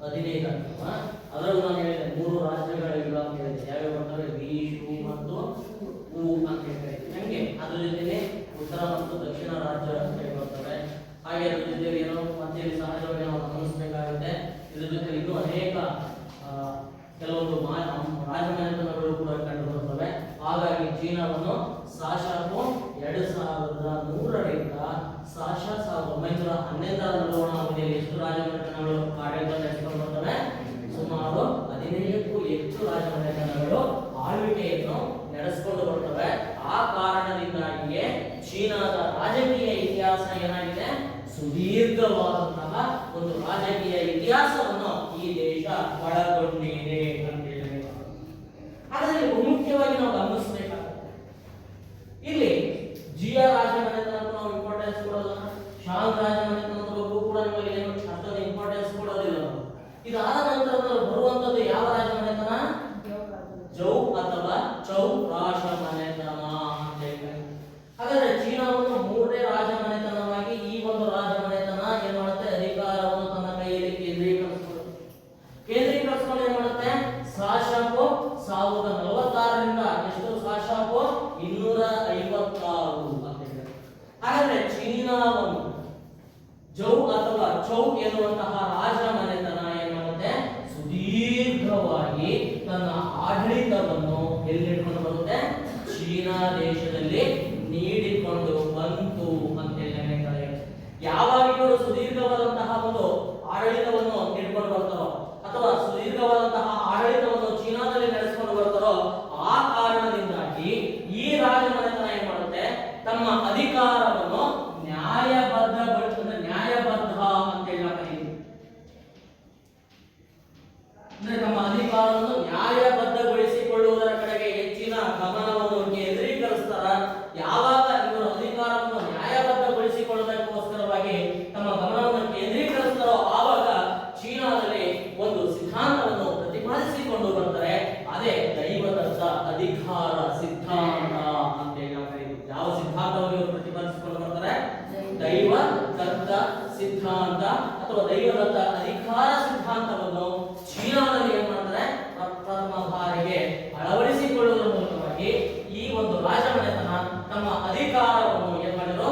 15 ಆಗ್ತದೆ. ಅದರಲ್ಲಿ ನಾನು ಹೇಳಿದೆ 3 ರಾಜ್ಯಗಳಿಲ್ಲ ಅಂತ ಹೇಳಿದೆ. ಯಾವ್ಯಾವ ಬರ್ತವೆ? ವಿ, ಶು ಮತ್ತು ಉ ಅಂತ ಹೇಳ್ತಾರೆ. ಹಂಗೆ ಅದ್ರ ಜೊತೆಗೆ ಉತ್ತರ ಮತ್ತು ದಕ್ಷಿಣ ರಾಜ್ಯ ಅಂತ ಬರ್ತವೆ. ಹಾಗೆ ಅದ್ರ ಜೊತೆಗೆ ಏನೋ ಮತ್ತೆ ಸಹಜವಾಗಿ ನಾವು ಗಮನಿಸಬೇಕಾಗುತ್ತೆ. ಇದ್ರ ಜೊತೆ ಇನ್ನೂ ಅನೇಕ ಕೆಲವೊಂದು ರಾಜಮನೆತನಗಳು ಕೂಡ ಕಂಡು ಬರ್ತವೆ. ಹಾಗಾಗಿ ಚೀನಾವನ್ನು ಸಾಶಾಕು 2100ರಿಂದ ಸಾಶ 1911ರ ನಡುವಣ ಅವಧಿಯಲ್ಲಿ ಎಷ್ಟು ರಾಜಮನೆತನಗಳು ಆಡಳಿತ ನಡೆಸಿಕೊಂಡು ಬರ್ತವೆ? ಸುಮಾರು 15ಕ್ಕೂ ಹೆಚ್ಚು ರಾಜಮನೆತನಗಳು ಆಳ್ವಿಕೆಯನ್ನು ನಡೆಸಿಕೊಂಡು ಬರ್ತವೆ. ಆ ಕಾರಣದಿಂದಾಗಿಯೇ ಚೀನಾದ ರಾಜಕೀಯ ಇತಿಹಾಸ ಏನಾಗಿದೆ? ಸುದೀರ್ಘವಾದಂತಹ ಒಂದು ರಾಜಕೀಯ ಇತಿಹಾಸವನ್ನು ಈ ದೇಶ ಒಳಗೊಂಡಿದೆ ಅಂತ ಹೇಳಿ. ಹಾಗಾದ್ರೆ ಮುಖ್ಯವಾಗಿ ನಾವು ಗಮನಿಸಬೇಕಾಗುತ್ತೆ. ಇಲ್ಲಿ ಜಿಯಾ ರಾಜಮನೆತನ ನಾವು ಇಂಪಾರ್ಟೆನ್ಸ್ ಕೊಡೋದನ್ನ, ಶಾಂಗ್ ರಾಜಮನೆತನದ ಬಗ್ಗೆ ಕೂಡ ನಮಗೆ ಏನು ಅಷ್ಟೊಂದು ಇಂಪಾರ್ಟೆನ್ಸ್ ಕೊಡೋದಿಲ್ಲ. ಇದಾದ ನಂತರ ಬರುವಂತದ್ದು ಯಾವ ರಾಜಮನೆತನ? ಜೌ ಅಥವಾ ಚೌ ರಾಜಮನೆತನ ಅಂತ ಹೇಳಿ. ಹಾಗಾದ್ರೆ ಚೀನಾವನ್ನು 3ನೇ ರಾಜಮನೆತನವಾಗಿ ಈ ಒಂದು ರಾಜಮನೆತನ ಏನ್ ಮಾಡುತ್ತೆ? ಅಧಿಕಾರವನ್ನು ತನ್ನ ಕೈಯಲ್ಲಿ ಕೇಂದ್ರೀಕರಿಸಿಕೊಂಡು ಏನ್ ಮಾಡುತ್ತೆ? ಸಾಶಾಕು 1046ರಿಂದ ಎಷ್ಟು? ಸಾಶಾಕು 256 ಅಂತ ಹೇಳಿ. ಹಾಗಾದ್ರೆ ಚೀನಾವನ್ನು ಜೌ ಅಥವಾ ಚೌ ಎನ್ನುವಂತಹ ರಾಜಮನೆತನ ಏನ್ ಮಾಡುತ್ತೆ? ಸುದೀರ್ಘವಾಗಿ ತನ್ನ ಆಡಳಿತವನ್ನು ಎಲ್ಲಿಟ್ಕೊಂಡು ಬರುತ್ತೆ? ಚೀನಾ ದೇಶದಲ್ಲಿ ನೀಡಿಕೊಂಡು ಬಂತು ಅಂತ ಹೇಳ್ತಾರೆ. ಯಾವಾಗ ಇವರು ಸುದೀರ್ಘವಾದಂತಹ ಒಂದು ಆಡಳಿತವನ್ನು ನೀಡಿಕೊಂಡು ಬರ್ತಾರೋ ಅಥವಾ ಸುದೀರ್ಘವಾದಂತಹ ಆಡಳಿತವನ್ನು ಚೀನಾದಲ್ಲಿ ನಡೆಸಿಕೊಂಡು ಬರ್ತಾರೋ ಆ ಕಾರಣದಿಂದಾಗಿ ಈ ರಾಜಮನೆತನ ಏನ್ ಮಾಡುತ್ತೆ? ತಮ್ಮ ಅಧಿಕಾರವನ್ನು ನ್ಯಾಯಬದ್ಧ ಅಂತ ಹೇಳಿ ಅಂದ್ರೆ ತಮ್ಮ ಅಧಿಕಾರವನ್ನು ನ್ಯಾಯಬದ್ಧಗೊಳಿಸಿಕೊಳ್ಳುವುದರ ಕಡೆಗೆ ಹೆಚ್ಚಿನ ಗಮನವನ್ನು ಕೇಂದ್ರೀಕರಿಸ್ತಾರ. ಯಾವಾಗ ಇವರು ಅಧಿಕಾರವನ್ನು ನ್ಯಾಯಬದ್ಧಗೊಳಿಸಿಕೊಳ್ಳುವುದಕ್ಕೋಸ್ಕರವಾಗಿ ತಮ್ಮ ಗಮನವನ್ನು ಕೇಂದ್ರೀಕರಿಸ್ತಾರೋ ಆವಾಗ ಚೀನಾದಲ್ಲಿ ಒಂದು ಸಿದ್ಧಾಂತವನ್ನು ಪ್ರತಿಪಾದಿಸಿಕೊಂಡು ಬರ್ತಾರೆ. ಅದೇ ದೈವದತ್ತ ಅಧಿಕಾರ ಸಿದ್ಧಾಂತ ಅಂತ ಹೇಳಿ. ಯಾವ ಸಿದ್ಧಾಂತವನ್ನು ಇವರು ಪ್ರತಿಪಾದಿಸಿಕೊಂಡು ಬರ್ತಾರೆ? ದೈವದತ್ತ ಸಿದ್ಧಾಂತ ಅಥವಾ ದೈವದತ್ತ ಅಧಿಕಾರ ಸಿದ್ಧಾಂತವನ್ನು ಚೀನಾದಲ್ಲಿ ಏನ್ ಮಾಡ್ತಾರೆ? ಪ್ರಥಮ ಬಾರಿಗೆ ಅಳವಡಿಸಿಕೊಳ್ಳುವುದರ ಮೂಲಕವಾಗಿ ಈ ಒಂದು ರಾಜಮನೆತನ ತಮ್ಮ ಅಧಿಕಾರವನ್ನು ಏನ್ ಮಾಡಿದ್ರು?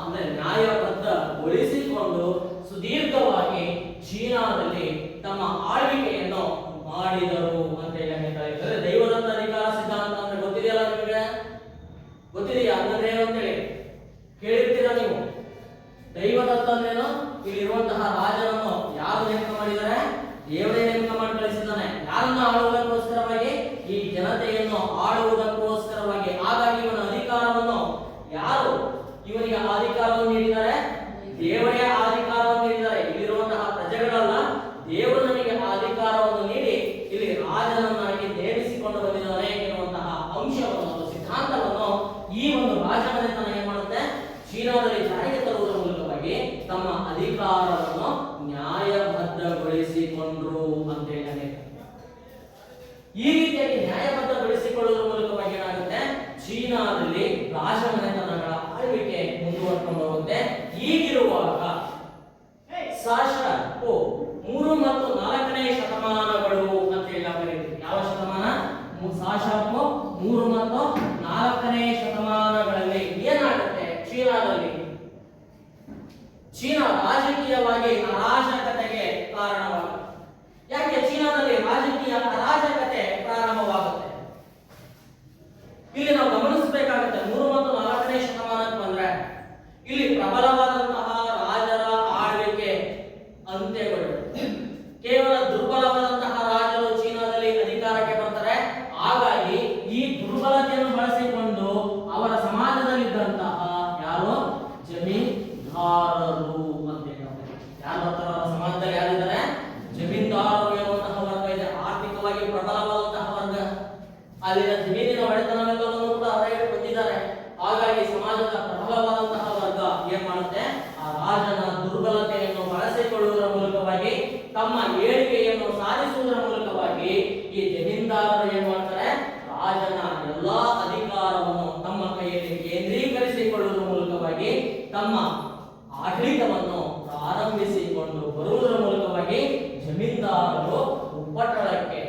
ಅಂದ್ರೆ ನ್ಯಾಯಬದ್ಧಗೊಳಿಸಿಕೊಂಡು ಸುದೀರ್ಘವಾಗಿ ಚೀನಾದಲ್ಲಿ ತಮ್ಮ ಆಳ್ವಿಕೆಯನ್ನು ಮಾಡಿದರು ಅಂತ ಹೇಳ್ತಾರೆ. ದೈವದತ್ತ ಅಧಿಕಾರ ಸಿದ್ಧಾಂತ ಅಂದ್ರೆ ಗೊತ್ತಿದೆಯಲ್ಲ ನಿಮಗೆ? ಗೊತ್ತಿದೆಯಾ? ಅಂದ್ರೆ ಏನು ಅಂತೇಳಿ ಕೇಳಿರ್ತೀರಾ ನೀವು? ದೈವದತ್ತ ಅಂದ್ರೇನು? ಇಲ್ಲಿರುವಂತಹ ರಾಜನನ್ನು ಯಾರು ನೇಮಕ ಮಾಡಿದ್ದಾರೆ? ದೇವರೇ ನೇಮಕ ಮಾಡಿ ಕಳಿಸಿದ್ದಾನೆ. ಯಾರನ್ನು ಆಳುವುದಕ್ಕೋಸ್ಕರವಾಗಿ? ಈ ಜನತೆಯನ್ನು ಆಳುವುದಕ್ಕೋಸ್ಕರವಾಗಿ. ಹಾಗಾಗಿ ಇವನ ಅಧಿಕಾರವನ್ನು ಯಾರು ಇವನಿಗೆ ಅಧಿಕಾರವನ್ನು ನೀಡಿದ್ದಾರೆ? ದೇವರೇ ಅಧಿಕಾರವನ್ನು ನೀಡಿದ್ದಾರೆ. ಇಲ್ಲಿರುವಂತಹ ಪ್ರಜೆಗಳಲ್ಲ, ದೇವರು ನಮಗೆ ಅಧಿಕಾರವನ್ನು ನೀಡಿ ಇಲ್ಲಿ ರಾಜನನ್ನಾಗಿ ನೇಮಿಸಿಕೊಂಡು ಬಂದಿದ್ದಾನೆ ಎನ್ನುವಂತಹ ಅಂಶವನ್ನು ಸಿದ್ಧಾಂತವನ್ನು ಈ ಒಂದು ರಾಜಮನೆತನ ಏನ್ ಮಾಡುತ್ತೆ? ಚೀನಾದಲ್ಲಿ ಜಾರಿಗೆ ತರುವುದರ ಮೂಲಕವಾಗಿ ತಮ್ಮ ಅಧಿಕಾರವನ್ನು ನ್ಯಾಯಬದ್ಧಗೊಳಿಸಿಕೊಂಡ್ರು ಅಂತ ಹೇಳಿ. ಈ ರೀತಿಯಾಗಿ ನ್ಯಾಯಬದ್ಧಗೊಳಿಸಿಕೊಳ್ಳುವುದರ ಮೂಲಕವಾಗಿ ಏನಾಗುತ್ತೆ? ಚೀನಾದಲ್ಲಿ ರಾಜಮನೆತನಗಳ ಆಳ್ವಿಕೆ ಮುಂದುವರ್ಕೊಂಡು ಹೋಗುತ್ತೆ. ಈಗಿರುವಾಗ ಸಾಶಾಕು 3 ಮತ್ತು 4ನೇ ಶತಮಾನಗಳು ಅಂತ ಹೇಳಿ. ಯಾವ ಶತಮಾನ? ಸಾಶಾಕು 3 ಮತ್ತು 4ನೇ ಶತಮಾನಗಳಲ್ಲಿ ಏನಾಗುತ್ತೆ? ಚೀನಾದಲ್ಲಿ ಚೀನಾ ರಾಜಕೀಯವಾಗಿ ಅರಾಜಕತೆಗೆ ಕಾರಣವಾಗುತ್ತೆ. ಯಾಕೆ ಚೀನಾದಲ್ಲಿ ರಾಜಕೀಯ ಅರಾಜಕತೆ ಪ್ರಾರಂಭವಾಗುತ್ತೆ? ಇಲ್ಲಿ ನಾವು ಗಮನಿಸಬೇಕಾಗುತ್ತೆ. 3 ಮತ್ತು 4ನೇ ಶತಮಾನಕ್ಕೆ ಬಂದ್ರೆ ಇಲ್ಲಿ ಪ್ರಬಲವಾದಂತಹ ರಾಜರ ಆಳ್ವಿಕೆ ಅಂತ್ಯಗೊಳ್ಳುತ್ತೆ. ಕೇವಲ ದುರ್ಬಲವಾದಂತಹ ರಾಜರು ಚೀನಾದಲ್ಲಿ ಅಧಿಕಾರಕ್ಕೆ ಬರ್ತಾರೆ. ಹಾಗಾಗಿ ಈ ದುರ್ಬಲತೆಯನ್ನು ಬಳಸಿಕೊಂಡು ಅವರ ಸಮಾಜದಲ್ಲಿದ್ದಂತಹ ಯಾರು? ಜಮೀನ್ದಾರರು ಅಂತ ಹೇಳ್ತಾರೆ. ಯಾರು ಬರ್ತಾರ? ಅವರ ಸಮಾಜದಲ್ಲಿ ಯಾರಿದ್ದಾರೆ? ಜಮೀನ್ದಾರರು ಎನ್ನುವಂತಹ ವರ್ಗ ಇದೆ. ಆರ್ಥಿಕವಾಗಿ ಪ್ರಬಲವಾದಂತಹ ವರ್ಗ. ಅಲ್ಲಿನ ಜಮೀನಿನ ಒಡೆತನವೆಲ್ಲವನ್ನು ಕೂಡ ಅವರೇ ಹೊಂದಿದ್ದಾರೆ. ಹಾಗಾಗಿ ಸಮಾಜದ ಪ್ರಬಲವಾದಂತಹ ವರ್ಗ ಏನ್ ಮಾಡುತ್ತೆ? ಆ ರಾಜನ ದುರ್ಬಲತೆಯನ್ನು ಬಳಸಿಕೊಳ್ಳುವುದರ ಮೂಲಕವಾಗಿ ತಮ್ಮ ಏಳಿಗೆಯನ್ನು ಸಾಧಿಸುವುದರ ಮೂಲಕವಾಗಿ ಈ ಜಮೀನ್ದಾರರು ಏನ್ ಮಾಡ್ತಾರೆ? ರಾಜನ ಎಲ್ಲಾ ಆಡಳಿತವನ್ನು ಪ್ರಾರಂಭಿಸಿಕೊಂಡು ಬರುವುದರ ಮೂಲಕವಾಗಿ ಜಮೀನ್ದಾರರು ಉಪ್ಪಟಳಕ್ಕೆ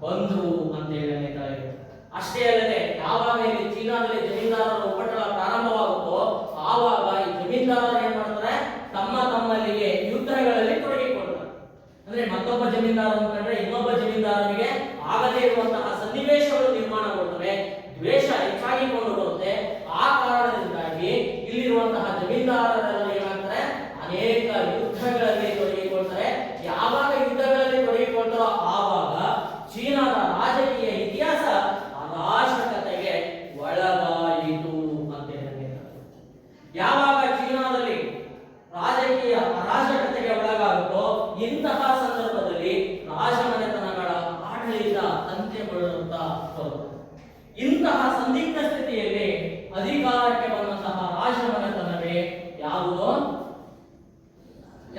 ಬಂದರು ಅಂತ ಹೇಳ್ತಾರೆ. ಅಷ್ಟೇ ಅಲ್ಲದೆ ಯಾವಾಗ ಇಲ್ಲಿ ಚೀನಾದಲ್ಲಿ ಜಮೀನ್ದಾರರ ಉಪ್ಪಟಳ ಪ್ರಾರಂಭವಾಗುತ್ತೋ ಆವಾಗ ಈ ಜಮೀನ್ದಾರರು ಏನ್ ಮಾಡ್ತಾರೆ, ತಮ್ಮಲ್ಲಿಗೆ ಯುದ್ಧಗಳಲ್ಲಿ ತೊಡಗಿಕೊಳ್ತಾರೆ. ಅಂದ್ರೆ ಮತ್ತೊಬ್ಬ ಜಮೀನ್ದಾರ ಅಂತಂದ್ರೆ ಇನ್ನೊಬ್ಬ ಜಮೀನ್ದಾರನಿಗೆ ಆಗದೇ ಇರುವಂತಹ ಸನ್ನಿವೇಶಗಳು ನಿರ್ಮಾಣಗೊಳ್ಳುತ್ತವೆ, ದ್ವೇಷ ಹೆಚ್ಚಾಗಿಕೊಂಡು ಬರುತ್ತೆ. ಆ ಕಾರಣದಿಂದಾಗಿ ಇಲ್ಲಿರುವಂತಹ ಜಮೀನ್ದಾರರೆಲ್ಲ ಏನಾಗ್ತಾರೆ, ಅನೇಕ ಯುದ್ಧಗಳಲ್ಲಿ ತೊಡಗಿಕೊಳ್ತಾರೆ. ಯಾವಾಗ ಯುದ್ಧಗಳಲ್ಲಿ ತೊಡಗಿಕೊಳ್ತಾರೋ ಆವಾಗ ಚೀನಾದ ರಾಜಕೀಯ ಇತಿಹಾಸ ಅರಾಜಕತೆಗೆ ಒಳಗಾಯಿತು ಅಂತ ಹೇಳಿದ್ದಾರೆ. ಯಾವಾಗ ಚೀನಾದಲ್ಲಿ ರಾಜಕೀಯ ಅರಾಜಕತೆಗೆ ಒಳಗಾಗುತ್ತೋ ಇಂತಹ ಸಂದರ್ಭದಲ್ಲಿ ರಾಜಮನೆತನಗಳ ಆಡಳಿತ ಅಂತ್ಯಗೊಳ್ಳುತ್ತಾ ಬರುತ್ತದೆ. ಇಂತಹ ಸಂದಿಗ್ಧ ಸ್ಥಿತಿಯಲ್ಲಿ ಅಧಿಕಾರಕ್ಕೆ ಬಂದಂತಹ ರಾಜಮನೆತನವೇ ಯಾವುದೋ?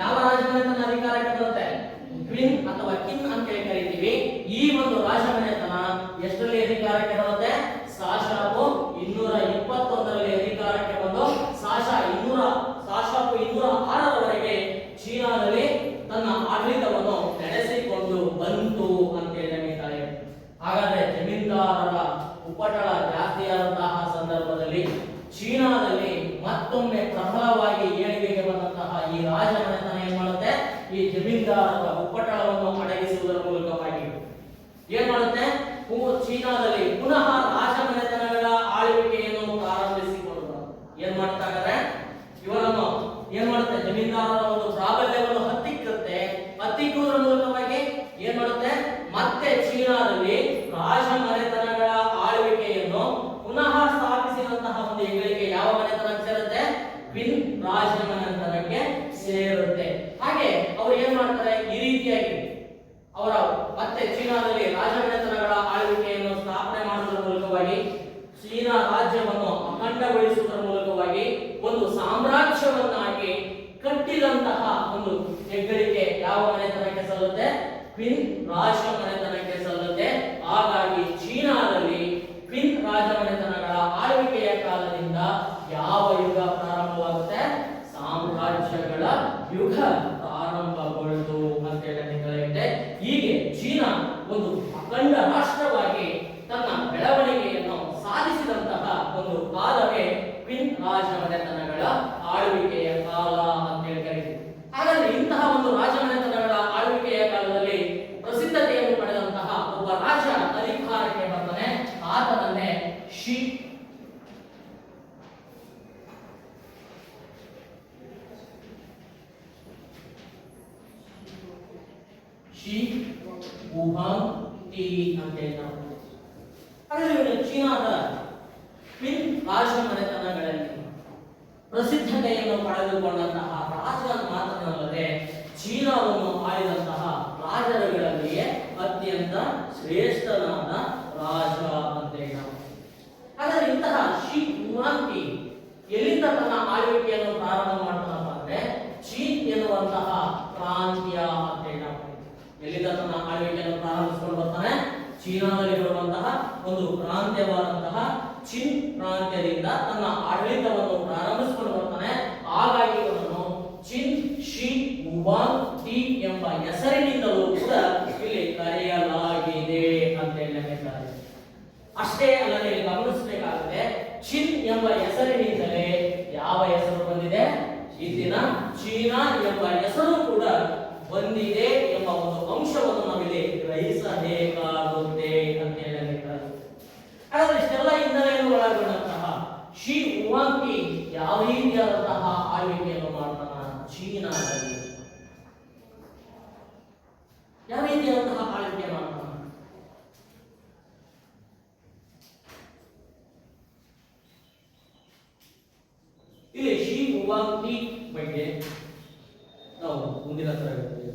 ಯಾವ ರಾಜಮನೆತನ ಅಧಿಕಾರಕ್ಕೆ ಬರುತ್ತೆ? ಕ್ವೀನ್ ಅಥವಾ ಕಿಂಗ್ ಅಂತ ಕರಿತೀವಿ. ಈ ಒಂದು ರಾಜಮನೆತನ ಎಷ್ಟರಲ್ಲಿ ಅಧಿಕಾರಕ್ಕೆ ಬರುತ್ತೆ? ಸಾಶಾಪು 221ರಲ್ಲಿ ಅಧಿಕಾರಕ್ಕೆ ಬಂದು ಸಾಶಾಪು 206ರವರೆಗೆ ಚೀನಾದಲ್ಲಿ ತನ್ನ ಆಡಳಿತವನ್ನು ನಡೆಸಿಕೊಂಡು ಬಂತು ಅಂತ ಹೇಳ್ತಾರೆ. ಹಾಗಾದ್ರೆ ಜಮೀನ್ದಾರರ ಉಪಟಳ ಜಾಸ್ತಿಯಾದಂತಹ ಸಂದರ್ಭದಲ್ಲಿ ಚೀನಾದಲ್ಲಿ ಮತ್ತೊಮ್ಮೆ ಪ್ರಬಲವಾಗಿ ಏಳಿಗೆಗೆ ಬಂದಂತಹ ಈ ರಾಜಮನೆತನ ಏನ್ ಮಾಡುತ್ತೆ, ಈ ಜಮೀನ್ದಾರರ ಉಪಟಳವನ್ನು ಅಡಗಿಸುವುದರ ಮೂಲಕವಾಗಿ ಏನ್ ಮಾಡುತ್ತೆ, ಚೀನಾದಲ್ಲಿ ಪುನಃ ರಾಜಮನೆತನಗಳ ಆಳ್ವಿಕೆಯನ್ನು ಪ್ರಾರಂಭಿಸಿಕೊಂಡು ಏನ್ ಮಾಡ್ತಾ ಇದ್ದಾರೆ, ಇವರನ್ನು ಏನ್ ಮಾಡುತ್ತೆ, ಜಮೀನ್ದಾರರ ಒಂದು ಪ್ರಾಬಲ್ಯವನ್ನು ಹತ್ತಿಕ್ಕುವುದರ ಮೂಲಕವಾಗಿ ಏನ್ ಮಾಡುತ್ತೆ, ಮತ್ತೆ ಚೀನಾದಲ್ಲಿ ರಾಜಮನೆತನಗಳ ಆಳ್ವಿಕೆಯನ್ನು ಪುನಃ ಸ್ಥಾಪಿಸಿದಂತಹ ಒಂದು ಹೆಗ್ಗಳಿಕೆ ಯಾವ ಮನೆತನಕ್ಕೆ ಸೇರುತ್ತೆ? ಕ್ವೀನ್ ರಾಜಮನೆತನಕ್ಕೆ ಸೇರುತ್ತೆ. ಹಾಗೆ ಅವರು ಏನ್ ಮಾಡ್ತಾರೆ, ಈ ರೀತಿಯಾಗಿ ಅವರ ಮತ್ತೆ ಚೀನಾದಲ್ಲಿ ರಾಜಮನೆತನಗಳ ಆಳ್ವಿಕೆಯನ್ನು ಸ್ಥಾಪನೆ ಮಾಡುವುದರ ಮೂಲಕವಾಗಿ ಚೀನಾ ರಾಜ್ಯವನ್ನು ಅಖಂಡಗೊಳಿಸುವುದರ ಮೂಲಕವಾಗಿ ಒಂದು ಸಾಮ್ರಾಜ್ಯವನ್ನಾಗಿ ಕಟ್ಟಿದಂತಹ ಒಂದು ಹೆಗ್ಗಳಿಕೆ ಯಾವ ಮನೆತನಕ್ಕೆ ಸಲ್ಲುತ್ತೆ? ಕ್ವೀನ್ ರಾಜಮನೆತನಕ್ಕೆ ಸಲ್ಲುತ್ತೆ. ಹಾಗಾಗಿ ಚೀನಾದಲ್ಲಿ ಕ್ವೀನ್ ರಾಜಮನೆತನಗಳ ಆಳ್ವಿಕೆಯ ಕಾಲದಿಂದ ಯಾವ ಯುಗ ಪ್ರಾರಂಭವಾಗುತ್ತೆ? ಸಾಮ್ರಾಜ್ಯಗಳ ಯುಗ ಪ್ರಾರಂಭಗೊಳ್ತು ಅಂತ ಹೇಳಿದೆ. ಹೀಗೆ ಚೀನಾ ಒಂದು ಅಖಂಡ ರಾಷ್ಟ್ರವಾಗಿ ತನ್ನ ಬೆಳವಣಿಗೆಯನ್ನು ಸಾಧಿಸಿದಂತಹ ಒಂದು ಕಾಲವೇ ಕ್ವೀನ್ ರಾಜಮನೆತನಗಳ ಆಳ್ವಿಕೆಯ ಕಾಲ ಅಂತ ಕರೀತೀವಿ. ಹಾಗಾದ್ರೆ ಇಂತಹ ಒಂದು ರಾಜಮನೆತನಗಳ ಆಳ್ವಿಕೆಯ ಕಾಲದಲ್ಲಿ ಪ್ರಸಿದ್ಧತೆಯನ್ನು ಪಡೆದಂತಹ ಒಬ್ಬ ರಾಜ ಅಧಿಕಾರಕ್ಕೆ ಬರ್ತಾನೆ. ಆತನನ್ನೇ ಶಿ ವುಹಾಂಗ್ ಟಿ ಅಂತ ಹೇಳ್ತಾರೆ. ಹಾಗಾದ್ರೆ ಚೀನಾದ ಕ್ವೀನ್ ರಾಜಮನೆತನಗಳಲ್ಲಿ ಪ್ರಸಿದ್ಧತೆಯನ್ನು ಪಡೆದುಕೊಂಡಂತಹ ರಾಜ ಮಾತ್ರವಲ್ಲದೆ ಚೀನಾವನ್ನು ಆಳಿದಂತಹ ರಾಜರುಗಳಲ್ಲಿಯೇ ಅತ್ಯಂತ ಶ್ರೇಷ್ಠನಾದ ರಾಜ ಅಂತ ಹೇಳ್ತಾರೆ. ಹಾಗಾದ್ರೆ ಇಂತಹ ಶಿ ವುಹಾಂಗ್ ಟಿ ಎಲ್ಲಿಂದ ತನ್ನ ಆಳ್ವಿಕೆಯನ್ನು ಪ್ರಾರಂಭ ಮಾಡ್ತಾನಪ್ಪ ಅಂದ್ರೆ ಚೀನ್ ಎನ್ನುವಂತಹ ಪ್ರಾಂತ್ಯ ಅಂತ ಹೇಳ್ತಾರೆ. ಎಲ್ಲಿಂದ ತನ್ನ ಆಳ್ವಿಕೆಯನ್ನು ಪ್ರಾರಂಭಿಸಿಕೊಂಡು ಬರ್ತಾನೆ? ಚೀನಾದಲ್ಲಿ ಬರುವಂತಹ ಒಂದು ಪ್ರಾಂತ್ಯವಾದಂತಹ ಚಿನ್ ಪ್ರಾಂತ್ಯದಿಂದ ತನ್ನ ಆಡಳಿತವನ್ನು ಪ್ರಾರಂಭಿಸಿಕೊಂಡು ಬರ್ತಾನೆ. ಹಾಗಾಗಿ ಅವನನ್ನು ಚಿನ್ ಶಿ ವುಹಾಂಗ್ ಟಿ ಎಂಬ ಹೆಸರಿನಿಂದಲೂ ಕೂಡ ಇಲ್ಲಿ ಕರೆಯಲಾಗಿದೆ ಅಂತ ಹೇಳ್ತಾರೆ. ಅಷ್ಟೇ ಅಲ್ಲದೆ ಇಲ್ಲಿ ಗಮನಿಸಬೇಕಾಗುತ್ತೆ, ಚಿನ್ ಎಂಬ ಹೆಸರಿನಿಂದಲೇ ಯಾವ ಹೆಸರು ಬಂದಿದೆ? ಇಂದಿನ ಚೀನಾ ಎಂಬ ಹೆಸರು ಕೂಡ ಬಂದಿದೆ ಎಂಬ ಒಂದು ಅಂಶವನ್ನು ನಾವಿಲ್ಲಿ ಗ್ರಹಿಸಬೇಕಾಗುತ್ತೆ ಅಂತ ಹೇಳಿದ್ದಾರೆ. ಹಾಗಾದ್ರೆ ಇಷ್ಟೆಲ್ಲ ಹಿನ್ನೆಲೆಯನ್ನು ಒಳಗೊಂಡಂತಹ ಶಿ ವುಹಾಂಗ್ ಟಿ ಯಾವ ರೀತಿಯಾದಂತಹ ಆಳ್ವಿಕೆಯನ್ನು ಮಾಡ್ತಾನ? ಚೀನಾದಲ್ಲಿ ಯಾವ ರೀತಿಯಾದಂತಹ ಆಳ್ವಿಕೆ ಮಾಡ್ತಾನ? ಇಲ್ಲಿ ಶಿ ವುಹಾಂಗ್ ಟಿ ಬಗ್ಗೆ ನಾವು ಮುಂದಿನ ತರಗತಿಯಲ್ಲಿ